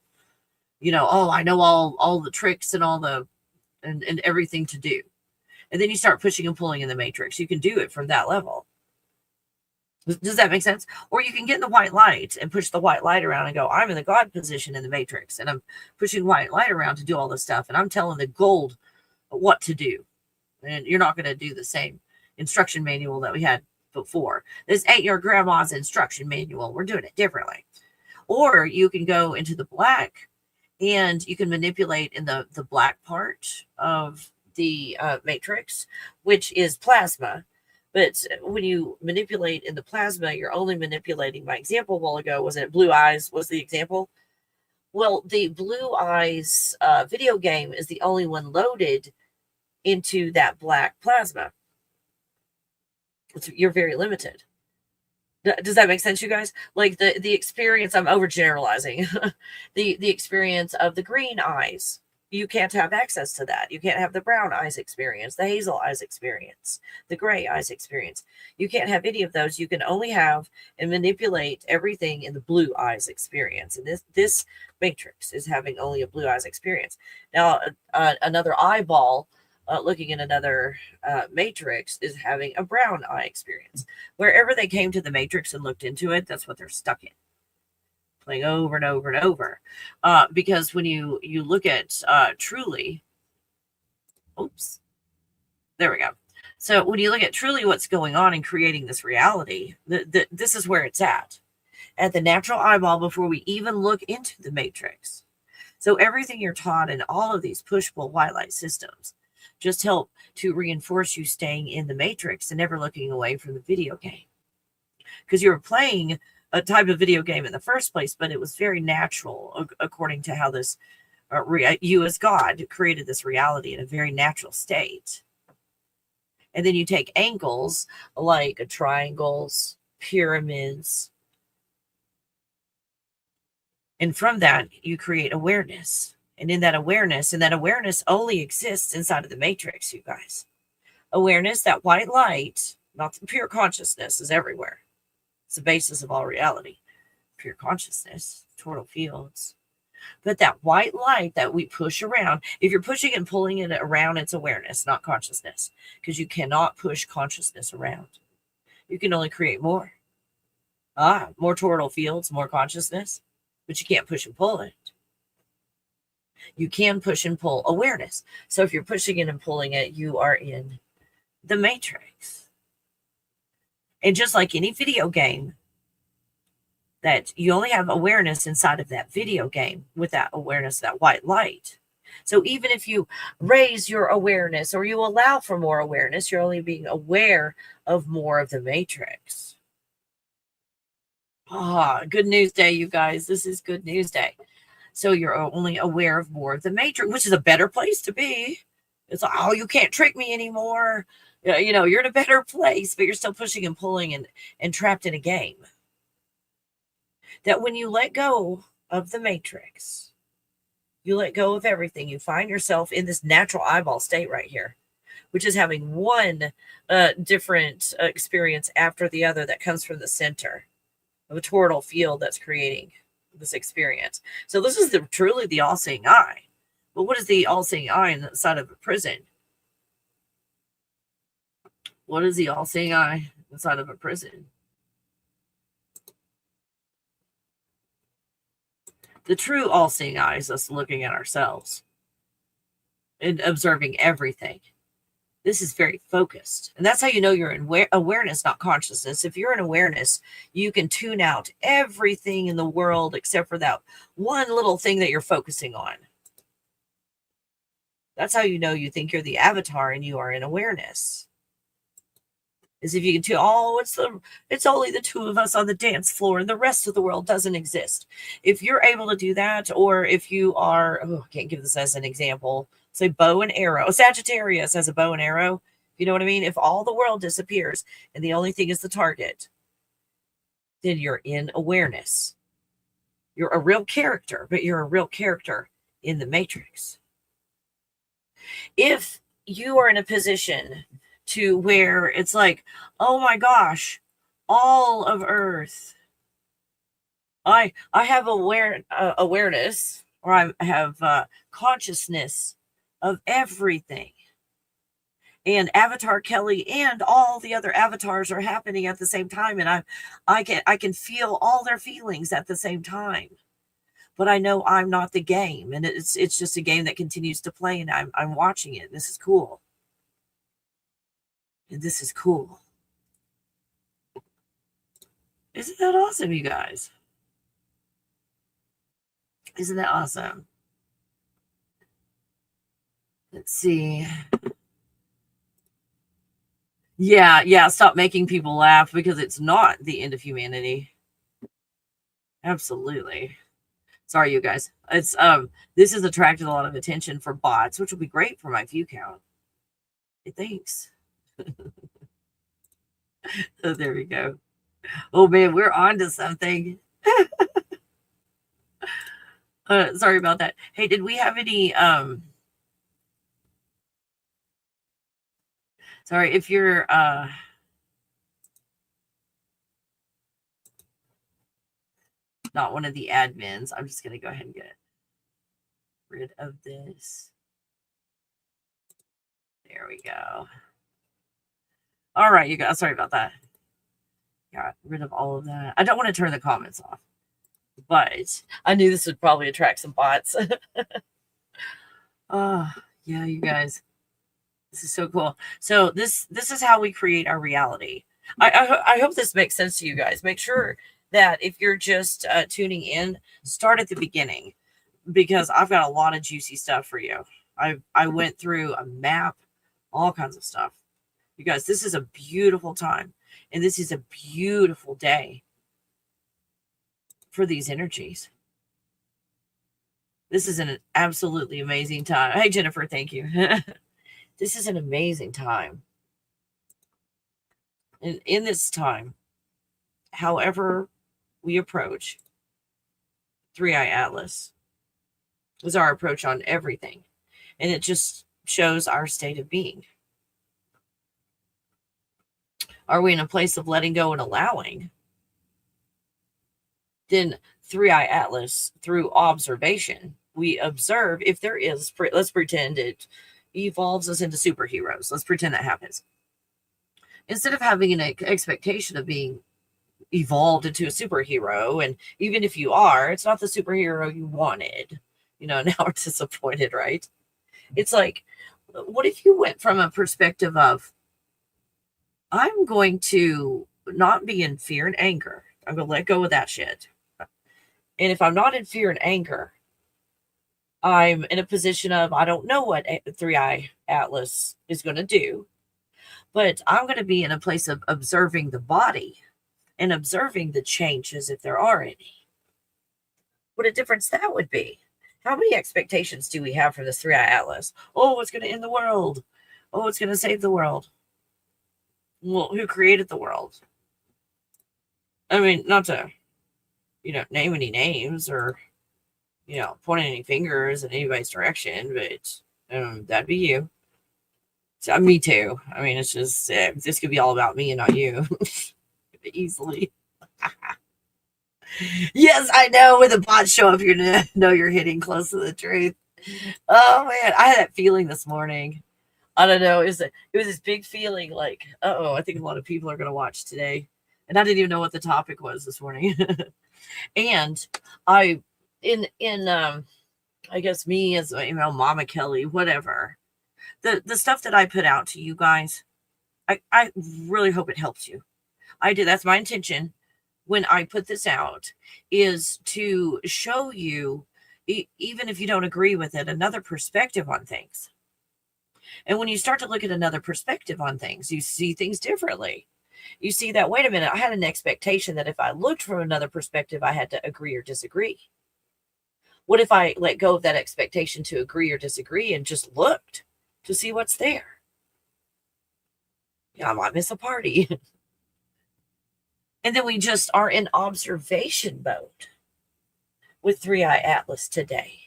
I know all the tricks and all the and everything to do. And then you start pushing and pulling in the matrix. You can do it from that level. Does that make sense? Or you can get in the white light and push the white light around and go, I'm in the God position in the matrix, and I'm pushing white light around to do all this stuff, and I'm telling the gold what to do. And you're not going to do the same instruction manual that we had before. This ain't your grandma's instruction manual. We're doing it differently. Or you can go into the black and you can manipulate in the black part of the matrix, which is plasma. But when you manipulate in the plasma, you're only manipulating. My example a while ago was it blue eyes was the example. Well, the blue eyes video game is the only one loaded into that black plasma. You're very limited. Does that make sense, you guys? Like the experience, I'm overgeneralizing. the experience of the green eyes, you can't have access to that. You can't have the brown eyes experience, the hazel eyes experience, the gray eyes experience. You can't have any of those. You can only have and manipulate everything in the blue eyes experience. And this matrix is having only a blue eyes experience. Now, another eyeball looking at another matrix is having a brown eye experience. Wherever they came to the matrix and looked into it, that's what they're stuck in, playing over and over and over. Because when you look at truly, oops, there we go. So when you look at truly what's going on in creating this reality, this is where it's at the natural eyeball before we even look into the matrix. So everything you're taught in all of these push-pull white light systems just help to reinforce you staying in the matrix and never looking away from the video game. Because you were playing a type of video game in the first place, but it was very natural according to how this, you as God created this reality in a very natural state. And then you take angles like triangles, pyramids, and from that you create awareness. And in that awareness, only exists inside of the matrix, you guys. Awareness, that white light, not the pure consciousness, is everywhere. It's the basis of all reality. Pure consciousness, total fields. But that white light that we push around, if you're pushing and pulling it around, it's awareness, not consciousness. Because you cannot push consciousness around. You can only create more. More total fields, more consciousness. But you can't push and pull it. You can push and pull awareness. So if you're pushing it and pulling it, you are in the matrix. And just like any video game, that you only have awareness inside of that video game with that awareness, that white light. So even if you raise your awareness or you allow for more awareness, you're only being aware of more of the matrix. Good news day, you guys. This is good news day. So you're only aware of more of the matrix, which is a better place to be. It's like, oh, you can't trick me anymore. You know, you're in a better place, but you're still pushing and pulling and trapped in a game. That when you let go of the matrix, you let go of everything, you find yourself in this natural eyeball state right here, which is having one different experience after the other that comes from the center of a toroidal field that's creating this experience. So this is truly the all-seeing eye. But what is the all-seeing eye inside of a prison? What is the all-seeing eye inside of a prison? The true all-seeing eye is us looking at ourselves and observing everything. This is very focused. And that's how you know you're in awareness, not consciousness. If you're in awareness, you can tune out everything in the world except for that one little thing that you're focusing on. That's how you know you think you're the avatar and you are in awareness. Is if you can tell, it's only the two of us on the dance floor and the rest of the world doesn't exist. If you're able to do that, or if you are, I can't give this as an example, say bow and arrow. Sagittarius has a bow and arrow. You know what I mean? If all the world disappears and the only thing is the target, then you're in awareness. You're a real character, but you're a real character in the matrix. If you are in a position to where it's like, oh my gosh, all of Earth, I have awareness, or I have consciousness of everything. And Avatar Kelly and all the other avatars are happening at the same time, and I can feel all their feelings at the same time. But I know I'm not the game, and it's just a game that continues to play, and I'm watching it. This is cool. And this is cool. Isn't that awesome, you guys? Isn't that awesome? Let's see. Yeah, stop making people laugh because it's not the end of humanity. Absolutely. Sorry, you guys. It's this has attracted a lot of attention for bots, which will be great for my view count. Thanks. So there we go. Oh man, we're on to something. Sorry about that. Hey, did we have any sorry if you're not one of the admins. I'm just gonna go ahead and get rid of this. There we go. All right, you guys. Sorry about that. Got rid of all of that. I don't want to turn the comments off, but I knew this would probably attract some bots. Oh, yeah, you guys. This is so cool. So this is how we create our reality. I hope this makes sense to you guys. Make sure that if you're just tuning in, start at the beginning, because I've got a lot of juicy stuff for you. I went through a map, all kinds of stuff. You guys, this is a beautiful time, and this is a beautiful day for these energies. This is an absolutely amazing time. Hey, Jennifer, thank you. This is an amazing time. And in this time, however we approach 3i Atlas is our approach on everything. And it just shows our state of being. Are we in a place of letting go and allowing? Then 3i Atlas, through observation, we observe if there is, let's pretend it evolves us into superheroes. Let's pretend that happens. Instead of having an expectation of being evolved into a superhero, and even if you are, it's not the superhero you wanted. You know, now we're disappointed, right? It's like, what if you went from a perspective of, I'm going to not be in fear and anger. I'm going to let go of that shit. And if I'm not in fear and anger, I'm in a position of, I don't know what 3i Atlas is going to do, but I'm going to be in a place of observing the body and observing the changes if there are any. What a difference that would be. How many expectations do we have for this 3i Atlas? Oh, it's going to end the world. Oh, it's going to save the world. Well, who created the world? I mean, not to, name any names or, point any fingers in anybody's direction, but that'd be you. So, me too. I mean, it's just, this could be all about me and not you. Easily. Yes, I know. When the bots show up, you know you're hitting close to the truth. Oh, man. I had that feeling this morning. I don't know. It was this big feeling like, I think a lot of people are going to watch today. And I didn't even know what the topic was this morning. And I guess me as, Mama Kelly, whatever, the stuff that I put out to you guys, I really hope it helps you. I do. That's my intention when I put this out, is to show you, even if you don't agree with it, another perspective on things. And when you start to look at another perspective on things, you see things differently. You see that, wait a minute, I had an expectation that if I looked from another perspective, I had to agree or disagree. What if I let go of that expectation to agree or disagree and just looked to see what's there? Yeah, I might miss a party. And then we just are in observation mode with 3i Atlas today.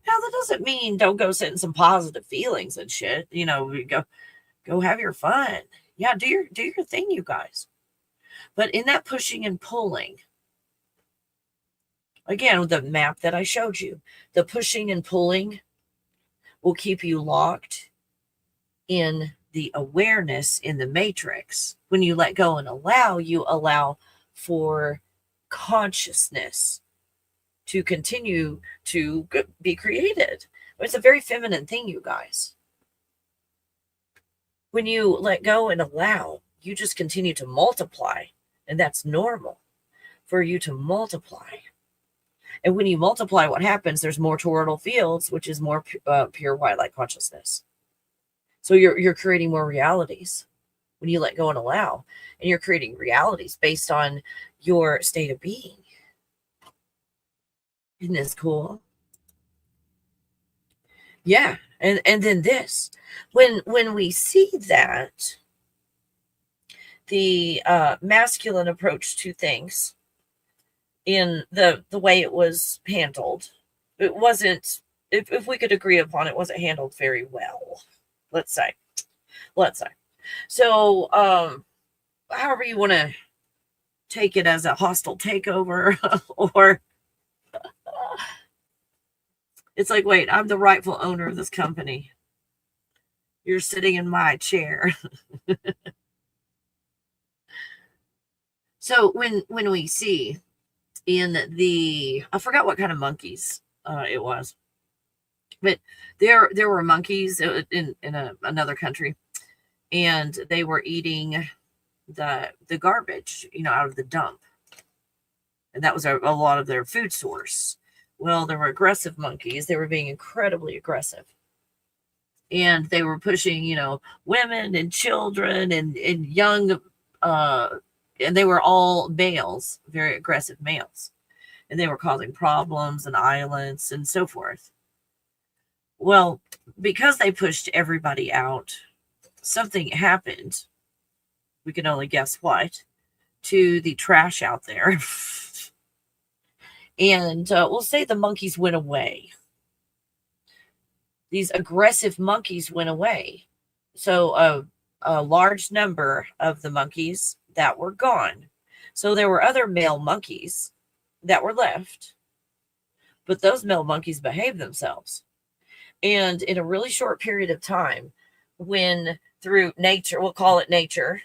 Now, that doesn't mean don't go sit in some positive feelings and shit. Go have your fun. Yeah, do your thing, you guys. But in that pushing and pulling, again, with the map that I showed you, the pushing and pulling will keep you locked in the awareness in the matrix. When you let go and allow, you allow for consciousness to continue to be created. It's a very feminine thing, you guys. When you let go and allow, you just continue to multiply. And that's normal for you to multiply. And when you multiply, what happens? There's more toroidal fields, which is more pure white light consciousness. So you're creating more realities when you let go and allow, and you're creating realities based on your state of being. Isn't this cool? Yeah. And then this, when we see that the masculine approach to things in the way it was handled, it wasn't, if we could agree upon it, wasn't handled very well, let's say. So however you want to take it, as a hostile takeover, or it's like, wait, I'm the rightful owner of this company, you're sitting in my chair. So when we see in the, I forgot what kind of monkeys it was, but there were monkeys in another country, and they were eating the garbage, out of the dump, and that was a lot of their food source. Well, there were aggressive monkeys. They were being incredibly aggressive, and they were pushing, women and children and young, and they were all males, very aggressive males, and they were causing problems and violence and so forth. Well, because they pushed everybody out, something happened. We can only guess what, to the trash out there. And we'll say the monkeys went away. These aggressive monkeys went away. So a large number of the monkeys that were gone. So there were other male monkeys that were left, but those male monkeys behaved themselves. And in a really short period of time, when through nature, we'll call it nature,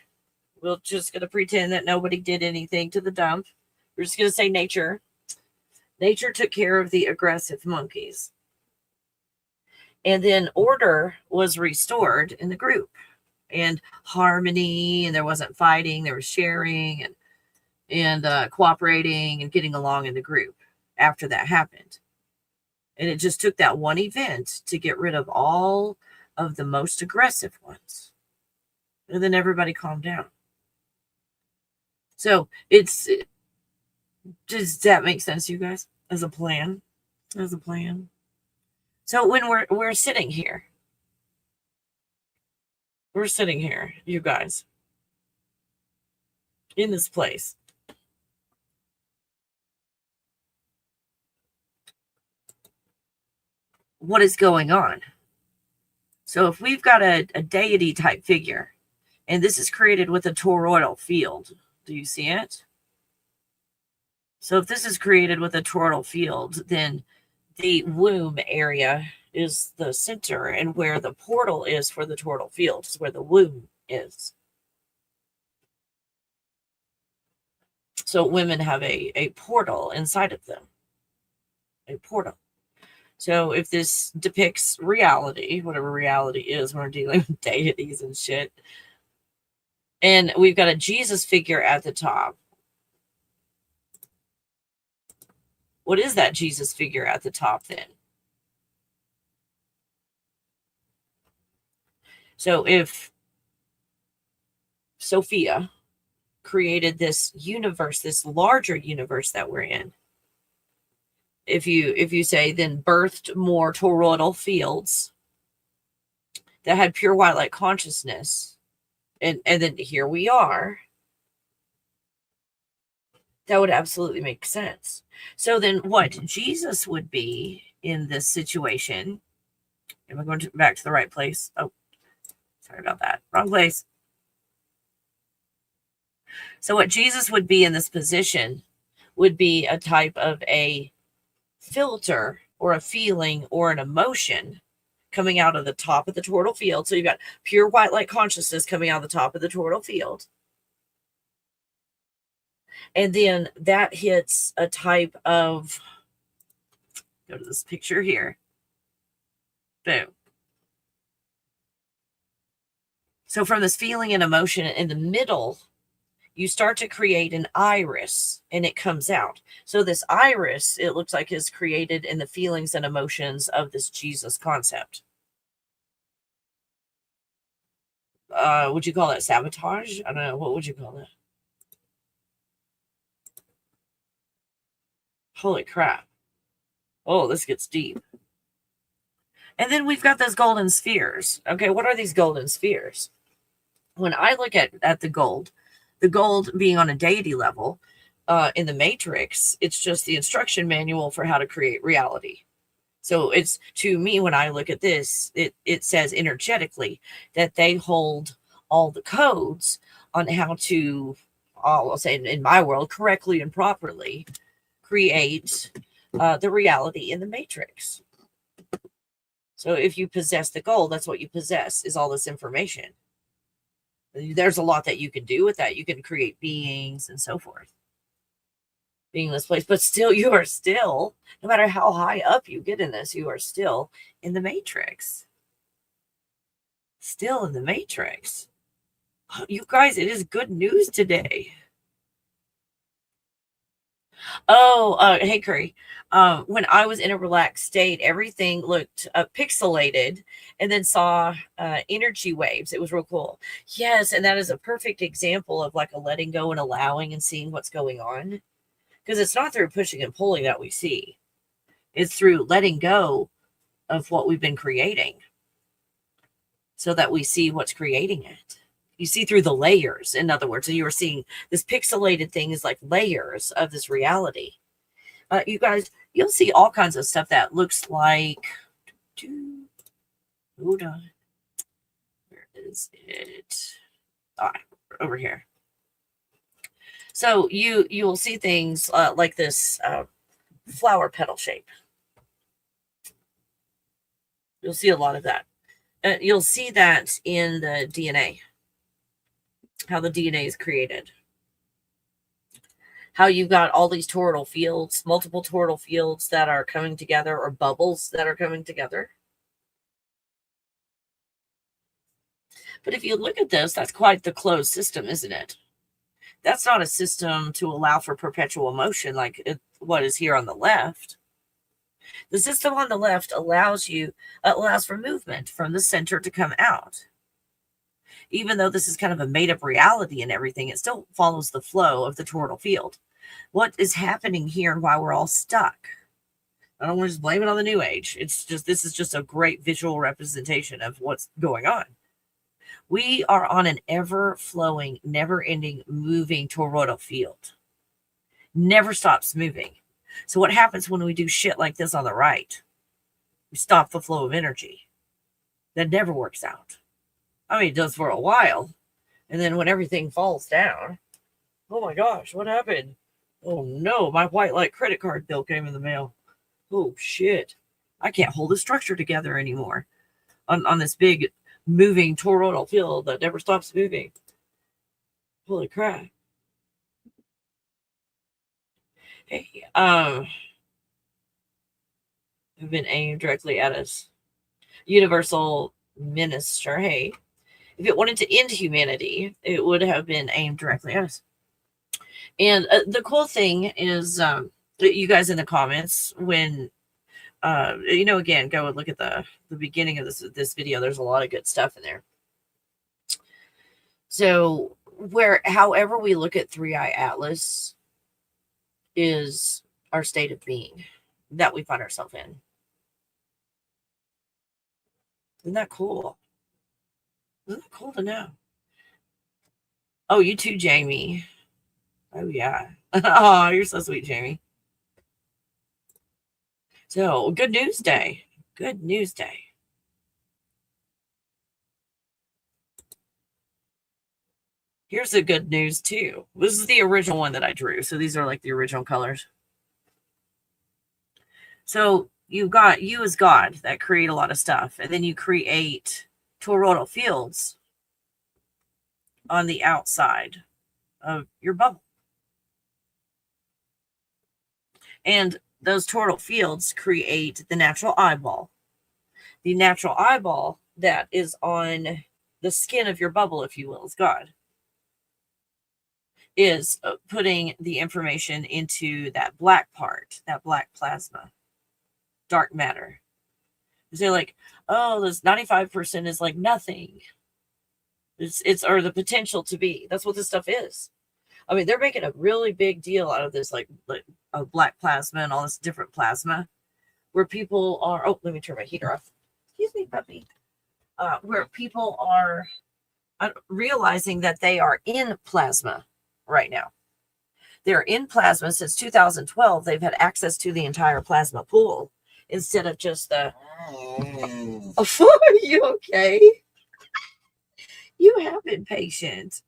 we're just going to pretend that nobody did anything to the dump. We're just going to say nature. Nature took care of the aggressive monkeys. And then order was restored in the group, and harmony, and there wasn't fighting, there was sharing and cooperating and getting along in the group after that happened. And it just took that one event to get rid of all of the most aggressive ones. And then everybody calmed down. So does that make sense to you guys? As a plan? So when we're sitting here, you guys, in this place, what is going on? So if we've got a deity type figure, and this is created with a toroidal field, do you see it? So if this is created with a toroidal field, then the womb area is the center, and where the portal is for the toroidal field is where the womb is. So women have a portal inside of them. A portal. So if this depicts reality, whatever reality is, when we're dealing with deities and shit, and we've got a Jesus figure at the top. What is that Jesus figure at the top then? So if Sophia created this universe, this larger universe that we're in, if you say then birthed more toroidal fields that had pure white light consciousness, and then here we are, that would absolutely make sense. So then what Jesus would be in this situation, am I going back to the right place? Oh, sorry about that. Wrong place. So what Jesus would be in this position would be a type of a filter or a feeling or an emotion coming out of the top of the toroidal field. So you've got pure white light consciousness coming out of the top of the toroidal field. And then that hits a type of, go to this picture here. Boom. So from this feeling and emotion in the middle you start to create an iris and it comes out. So this iris, it looks like, is created in the feelings and emotions of this Jesus concept. Would you call that sabotage? I don't know. What would you call that? Holy crap. Oh, this gets deep. And then we've got those golden spheres. Okay, what are these golden spheres? When I look at the gold being on a deity level, in the matrix, it's just the instruction manual for how to create reality. So it's, to me, when I look at this, it says energetically that they hold all the codes on how to, I'll say in my world, correctly and properly create the reality in the matrix. So if you possess the gold, that's what you possess, is all this information. There's a lot that you can do with that. You can create beings and so forth. Being in this place, but still, you are still, no matter how high up you get in this, you are still in the matrix. Still in the matrix. You guys, it is good news today. Oh, hey, Curry. When I was in a relaxed state, everything looked pixelated and then saw energy waves. It was real cool. Yes, and that is a perfect example of like a letting go and allowing and seeing what's going on. Because it's not through pushing and pulling that we see. It's through letting go of what we've been creating so that we see what's creating it. You see through the layers, in other words. And you are seeing this pixelated thing is like layers of this reality. You guys, you'll see all kinds of stuff that looks like, hold on, where is it? Over here. So you'll see things like this flower petal shape. You'll see a lot of that. You'll see that in the DNA. How the DNA is created. How you've got all these toroidal fields, multiple toroidal fields that are coming together, or bubbles that are coming together. But if you look at this, that's quite the closed system, isn't it? That's not a system to allow for perpetual motion like what is here on the left. The system on the left allows for movement from the center to come out. Even though this is kind of a made-up reality and everything, it still follows the flow of the toroidal field. What is happening here and why we're all stuck? I don't want to just blame it on the New Age. It's just, this is just a great visual representation of what's going on. We are on an ever-flowing, never-ending, moving toroidal field. Never stops moving. So what happens when we do shit like this on the right? We stop the flow of energy. That never works out. I mean, it does for a while. And then when everything falls down, oh my gosh, what happened? Oh no, my white light credit card bill came in the mail. Oh shit. I can't hold the structure together anymore on this big moving toroidal field that never stops moving. Holy crap. Hey, have been aimed directly at us. Universal Minister, hey. If it wanted to end humanity, it would have been aimed directly at us. And the cool thing is, you guys in the comments, when, again, go and look at the beginning of this video. There's a lot of good stuff in there. So, however we look at 3i Atlas is our state of being that we find ourselves in. Isn't that cool? Isn't that cool to know? Oh, you too, Jamie. Oh, yeah. Oh, you're so sweet, Jamie. So, good news day. Good news day. Here's the good news, too. This is the original one that I drew. So, these are like the original colors. So, you've got you as God that create a lot of stuff. And then you create toroidal fields on the outside of your bubble. And those toroidal fields create the natural eyeball. The natural eyeball that is on the skin of your bubble, if you will, is God. is putting the information into that black part, that black plasma, dark matter. They're like, oh, this 95% is like nothing. It's or the potential to be. That's what this stuff is. I mean, they're making a really big deal out of this, like black plasma and all this different plasma, where people are. Oh, let me turn my heater off. Excuse me, puppy. Where people are realizing that they are in plasma right now. They're in plasma since 2012. They've had access to the entire plasma pool instead of just the. Oh, are you okay? You have been patient.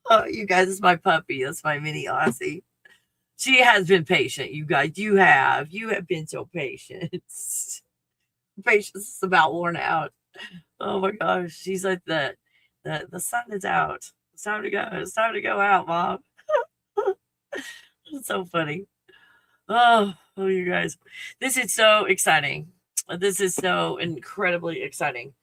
Oh, you guys, this is my puppy. That's my mini Aussie. She has been patient, you guys. You have been so patient. Patience is about worn out. Oh my gosh. She's like the sun is out. It's time to go. It's time to go out, Mom. It's so funny. Oh, you guys. This is so exciting. This is so incredibly exciting.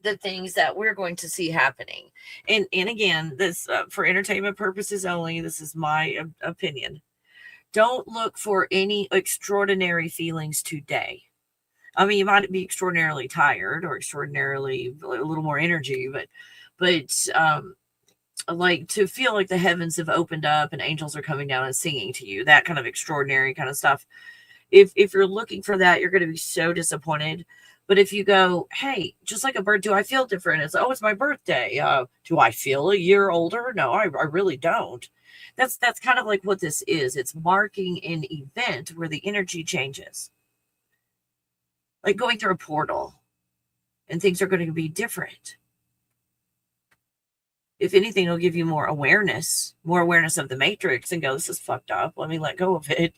The things that we're going to see happening. And again, this for entertainment purposes only, this is my opinion. Don't look for any extraordinary feelings today. I mean, you might be extraordinarily tired or extraordinarily a little more energy, but like to feel like the heavens have opened up and angels are coming down and singing to you, that kind of extraordinary kind of stuff. If you're looking for that, you're going to be so disappointed. But if you go, hey, just like a bird, do I feel different? It's, oh, it's my birthday. Do I feel a year older? No, I really don't. That's kind of like what this is. It's marking an event where the energy changes. Like going through a portal. And things are going to be different. If anything, it'll give you more awareness of the matrix and go, this is fucked up. Let me let go of it.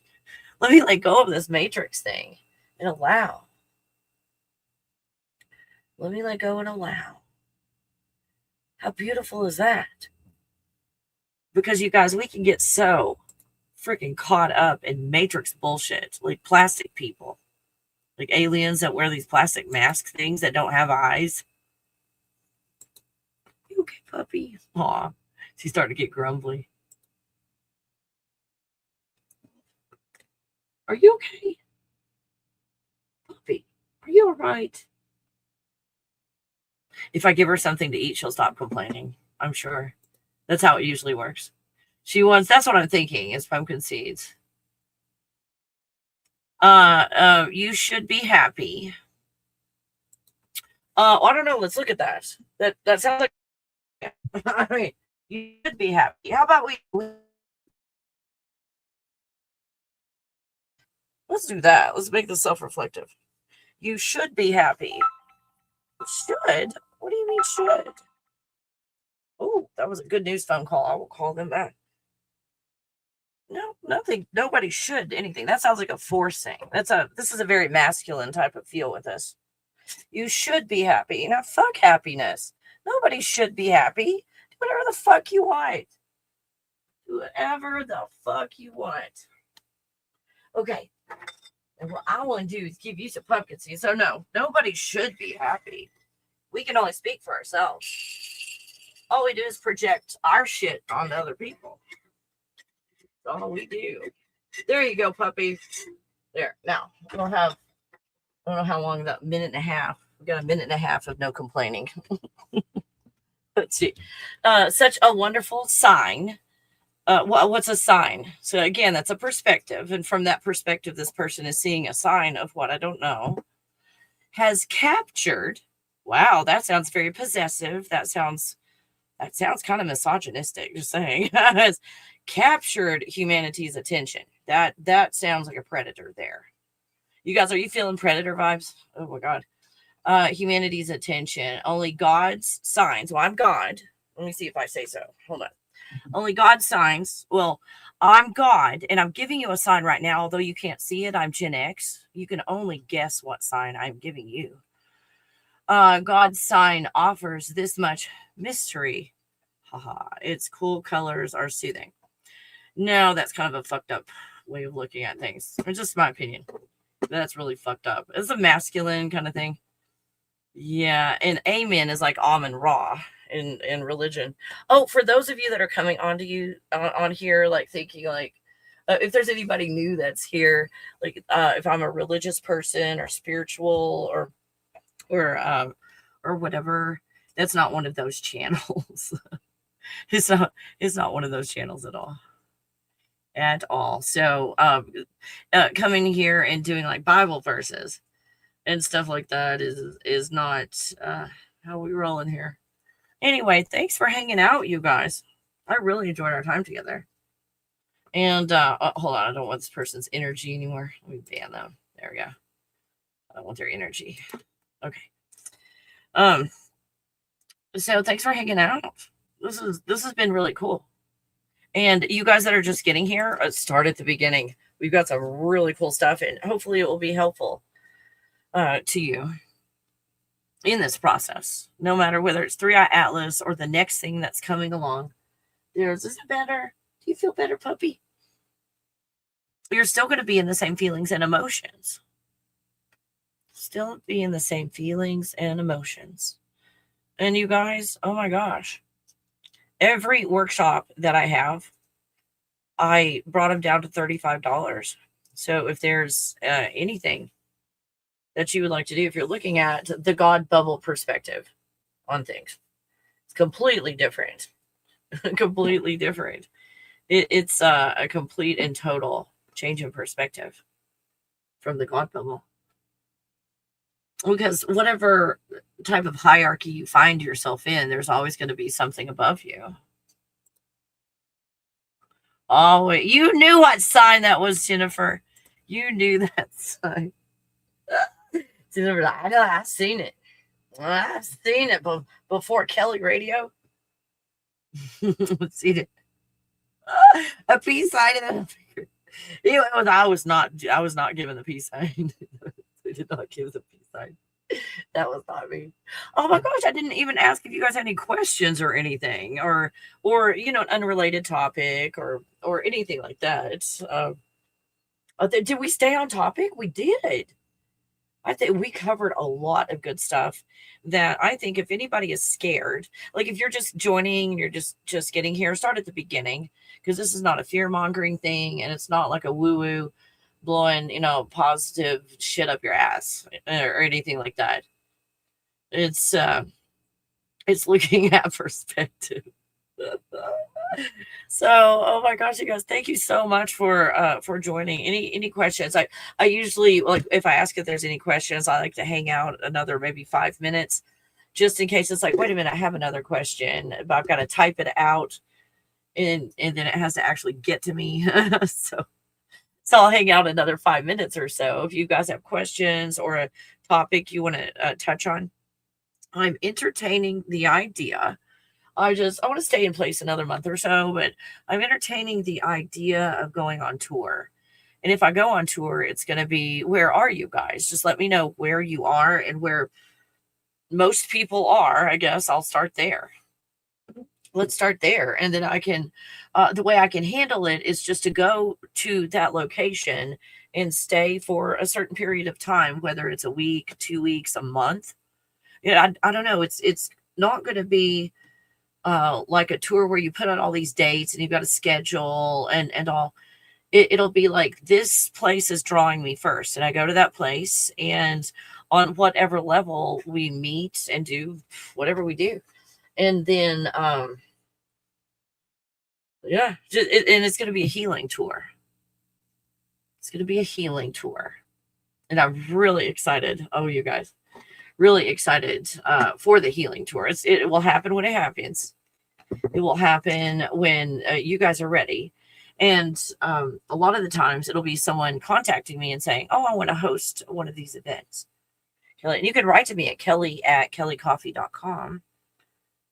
Let me let go of this matrix thing and allow. Let me let go and allow. How beautiful is that? Because you guys, we can get so freaking caught up in matrix bullshit, like plastic people, like aliens that wear these plastic mask things that don't have eyes. You okay, puppy? Aw, she's starting to get grumbly. Are you okay? Puppy, are you all right? If I give her something to eat, she'll stop complaining. I'm sure. That's how it usually works. That's what I'm thinking, is pumpkin seeds. You should be happy. I don't know. Let's look at that. That sounds like, I mean, you should be happy. How about let's do that. Let's make this self-reflective. You should be happy. Should? What do you mean should? Oh, that was a good news phone call. I will call them back. No, nothing. Nobody should anything. That sounds like a forcing. This is a very masculine type of feel with this. You should be happy. Now, fuck happiness. Nobody should be happy. Do whatever the fuck you want. Do whatever the fuck you want. Okay. And what I want to do is give you some pumpkin seeds. So no, nobody should be happy. We can only speak for ourselves. All we do is project our shit onto other people. That's all we do. There you go, puppy. There. Now, I don't know how long, that minute and a half. We got a minute and a half of no complaining. Let's see. Such a wonderful sign. What's a sign? So again, that's a perspective. And from that perspective, this person is seeing a sign of what I don't know. Has captured. Wow, that sounds very possessive. That sounds kind of misogynistic, just saying. Has captured humanity's attention. That sounds like a predator there. You guys, are you feeling predator vibes? Oh my God. Humanity's attention. Only God's signs. Well, I'm God. Let me see if I say so. Hold on. Only God's signs. Well, I'm God, and I'm giving you a sign right now. Although you can't see it, I'm Gen X. You can only guess what sign I'm giving you. God's sign offers this much mystery. Haha. Its cool colors are soothing. No, that's kind of a fucked up way of looking at things. It's just my opinion. That's really fucked up. It's a masculine kind of thing. Yeah, and Amen is like Amen Ra. in religion. Oh, for those of you that are coming onto you on here, like thinking like, if there's anybody new that's here, like if I'm a religious person or spiritual or whatever, that's not one of those channels. it's not one of those channels at all. So coming here and doing like Bible verses and stuff like that is not how we roll in here. Anyway, thanks for hanging out, you guys. I really enjoyed our time together. And hold on, I don't want this person's energy anymore. Let me ban them. There we go. I don't want their energy. Okay. So thanks for hanging out. This has been really cool. And you guys that are just getting here, start at the beginning. We've got some really cool stuff, and hopefully it will be helpful to you in this process. No matter whether it's 3-Eye Atlas or the next thing that's coming along. Is it better? Do you feel better, puppy? You're still going to be in the same feelings and emotions. Still be in the same feelings and emotions. And you guys, oh my gosh. Every workshop that I have, I brought them down to $35. So if there's anything that you would like to do, if you're looking at the God bubble perspective on things, it's completely different. Completely different. It's a complete and total change in perspective from the God bubble. Because whatever type of hierarchy you find yourself in, there's always going to be something above you. Oh, you knew what sign that was, Jennifer. You knew that sign. Jennifer, I know, I've seen it. I've seen it before Kelly Radio. I've seen it. A peace sign. I was not given the peace sign. They did not give the peace sign. That was not me. Oh my gosh, I didn't even ask if you guys had any questions or anything, or an unrelated topic or anything like that. Did we stay on topic? We did. I think we covered a lot of good stuff that I think if anybody is scared, like if you're just joining, you're just getting here, start at the beginning, because this is not a fear-mongering thing, and it's not like a woo-woo blowing, positive shit up your ass or anything like that. It's looking at perspective. So, oh my gosh, you guys, thank you so much for joining. Any questions? I usually, like, if I ask if there's any questions, I like to hang out another maybe 5 minutes, just in case it's like, wait a minute, I have another question, but I've got to type it out, and then it has to actually get to me. So I'll hang out another 5 minutes or so. If you guys have questions or a topic you want to touch on, I'm entertaining the idea. I want to stay in place another month or so, but I'm entertaining the idea of going on tour. And if I go on tour, it's going to be, where are you guys? Just let me know where you are and where most people are. I guess I'll start there. Let's start there. And then I can, the way I can handle it is just to go to that location and stay for a certain period of time, whether it's a week, 2 weeks, a month. I don't know. It's not going to be like a tour where you put out all these dates and you've got a schedule and all. It'll be like, this place is drawing me first, and I go to that place, and on whatever level we meet and do whatever we do. And then, and it's going to be a healing tour. It's going to be a healing tour. And I'm really excited. Oh, you guys, really excited for the healing tour. It will happen when it happens. It will happen when you guys are ready. And a lot of the times it'll be someone contacting me and saying, oh, I want to host one of these events. And you can write to me at kelly@kellycoffee.com.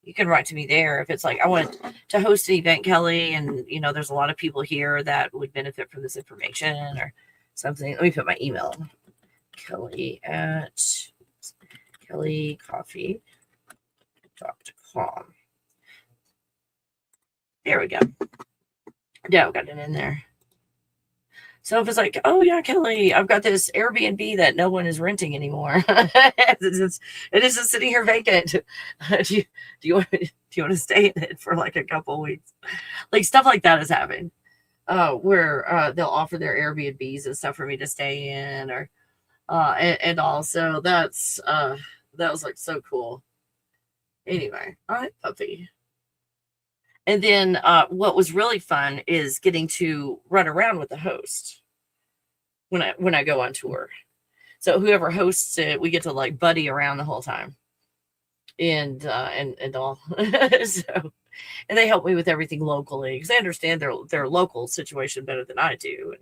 You can write to me there if it's like, I want to host an event, Kelly, and there's a lot of people here that would benefit from this information or something. Let me put my email. kelly@kellycoffee.com. There we go. Yeah, we got it in there. So if it's like, oh yeah, Kelly, I've got this Airbnb that no one is renting anymore. It is just sitting here vacant. Do you want to stay in it for like a couple weeks? Like stuff like that has happened. Where they'll offer their Airbnbs and stuff for me to stay in, or and also that was like so cool. Anyway, all right, puppy. And then what was really fun is getting to run around with the host when I go on tour. So whoever hosts it, we get to like buddy around the whole time, and all. So, and they help me with everything locally because they understand their local situation better than I do,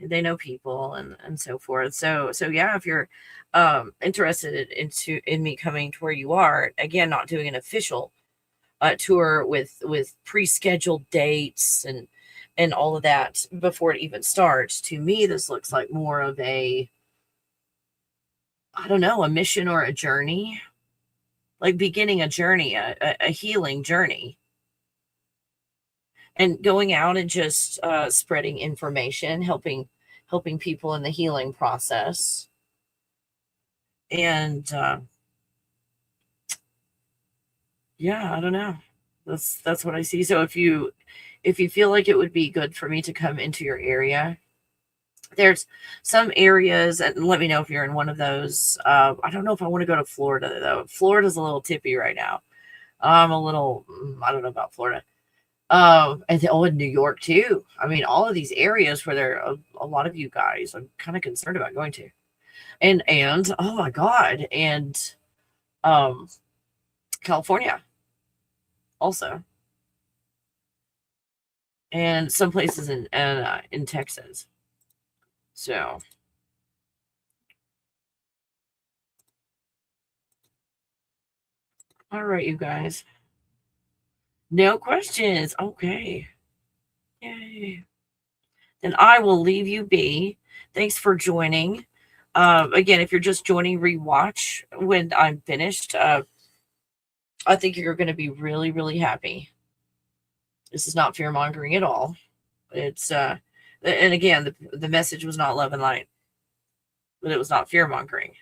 and they know people and so forth. So yeah, if you're interested in me coming to where you are, again, not doing an official tour with pre-scheduled dates and all of that before it even starts. To me, this looks like more of a, I don't know, a mission or a journey, like beginning a journey, a healing journey, and going out and just spreading information, helping people in the healing process. And yeah, I don't know. That's what I see. So if you feel like it would be good for me to come into your area, there's some areas, and let me know if you're in one of those. I don't know if I want to go to Florida though. Florida's a little tippy right now. I'm a little, I don't know about Florida. And in New York too. I mean, all of these areas where there are a lot of you guys, I'm kind of concerned about going to. And oh my God, and California also, and some places in Texas. So all right, you guys. No questions. Okay. Yay. Then I will leave you be. Thanks for joining. Again, if you're just joining, rewatch when I'm finished. I think you're going to be really, really happy. This is not fear mongering at all. It's and again, the message was not love and light, but it was not fear mongering.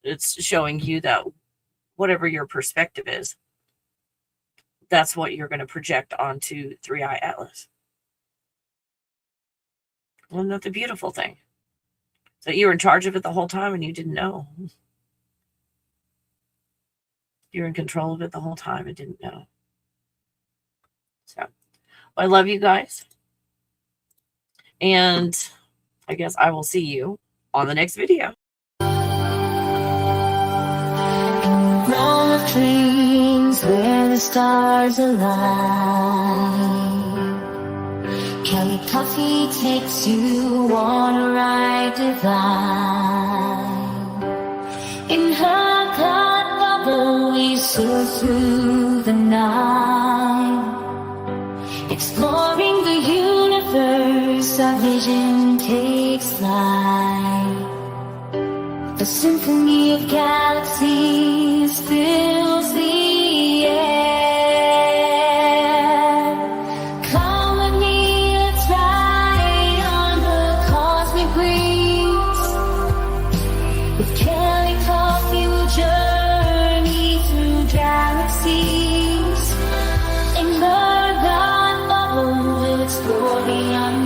It's showing you that whatever your perspective is, that's what you're going to project onto 3i Atlas. Isn't that the beautiful thing? So you were in charge of it the whole time and you didn't know. You're in control of it the whole time and didn't know. So I love you guys. And I guess I will see you on the next video. Roll of dreams where the stars align. Kelly Coffee takes you on a ride divine. In her blood bubble we soar through the night. Exploring the universe, our vision takes flight. The symphony of galaxies fills the air. Come with me, let's ride on the cosmic breeze. With Kelly Coffee we'll journey through galaxies. In the dark bubble we'll explore beyond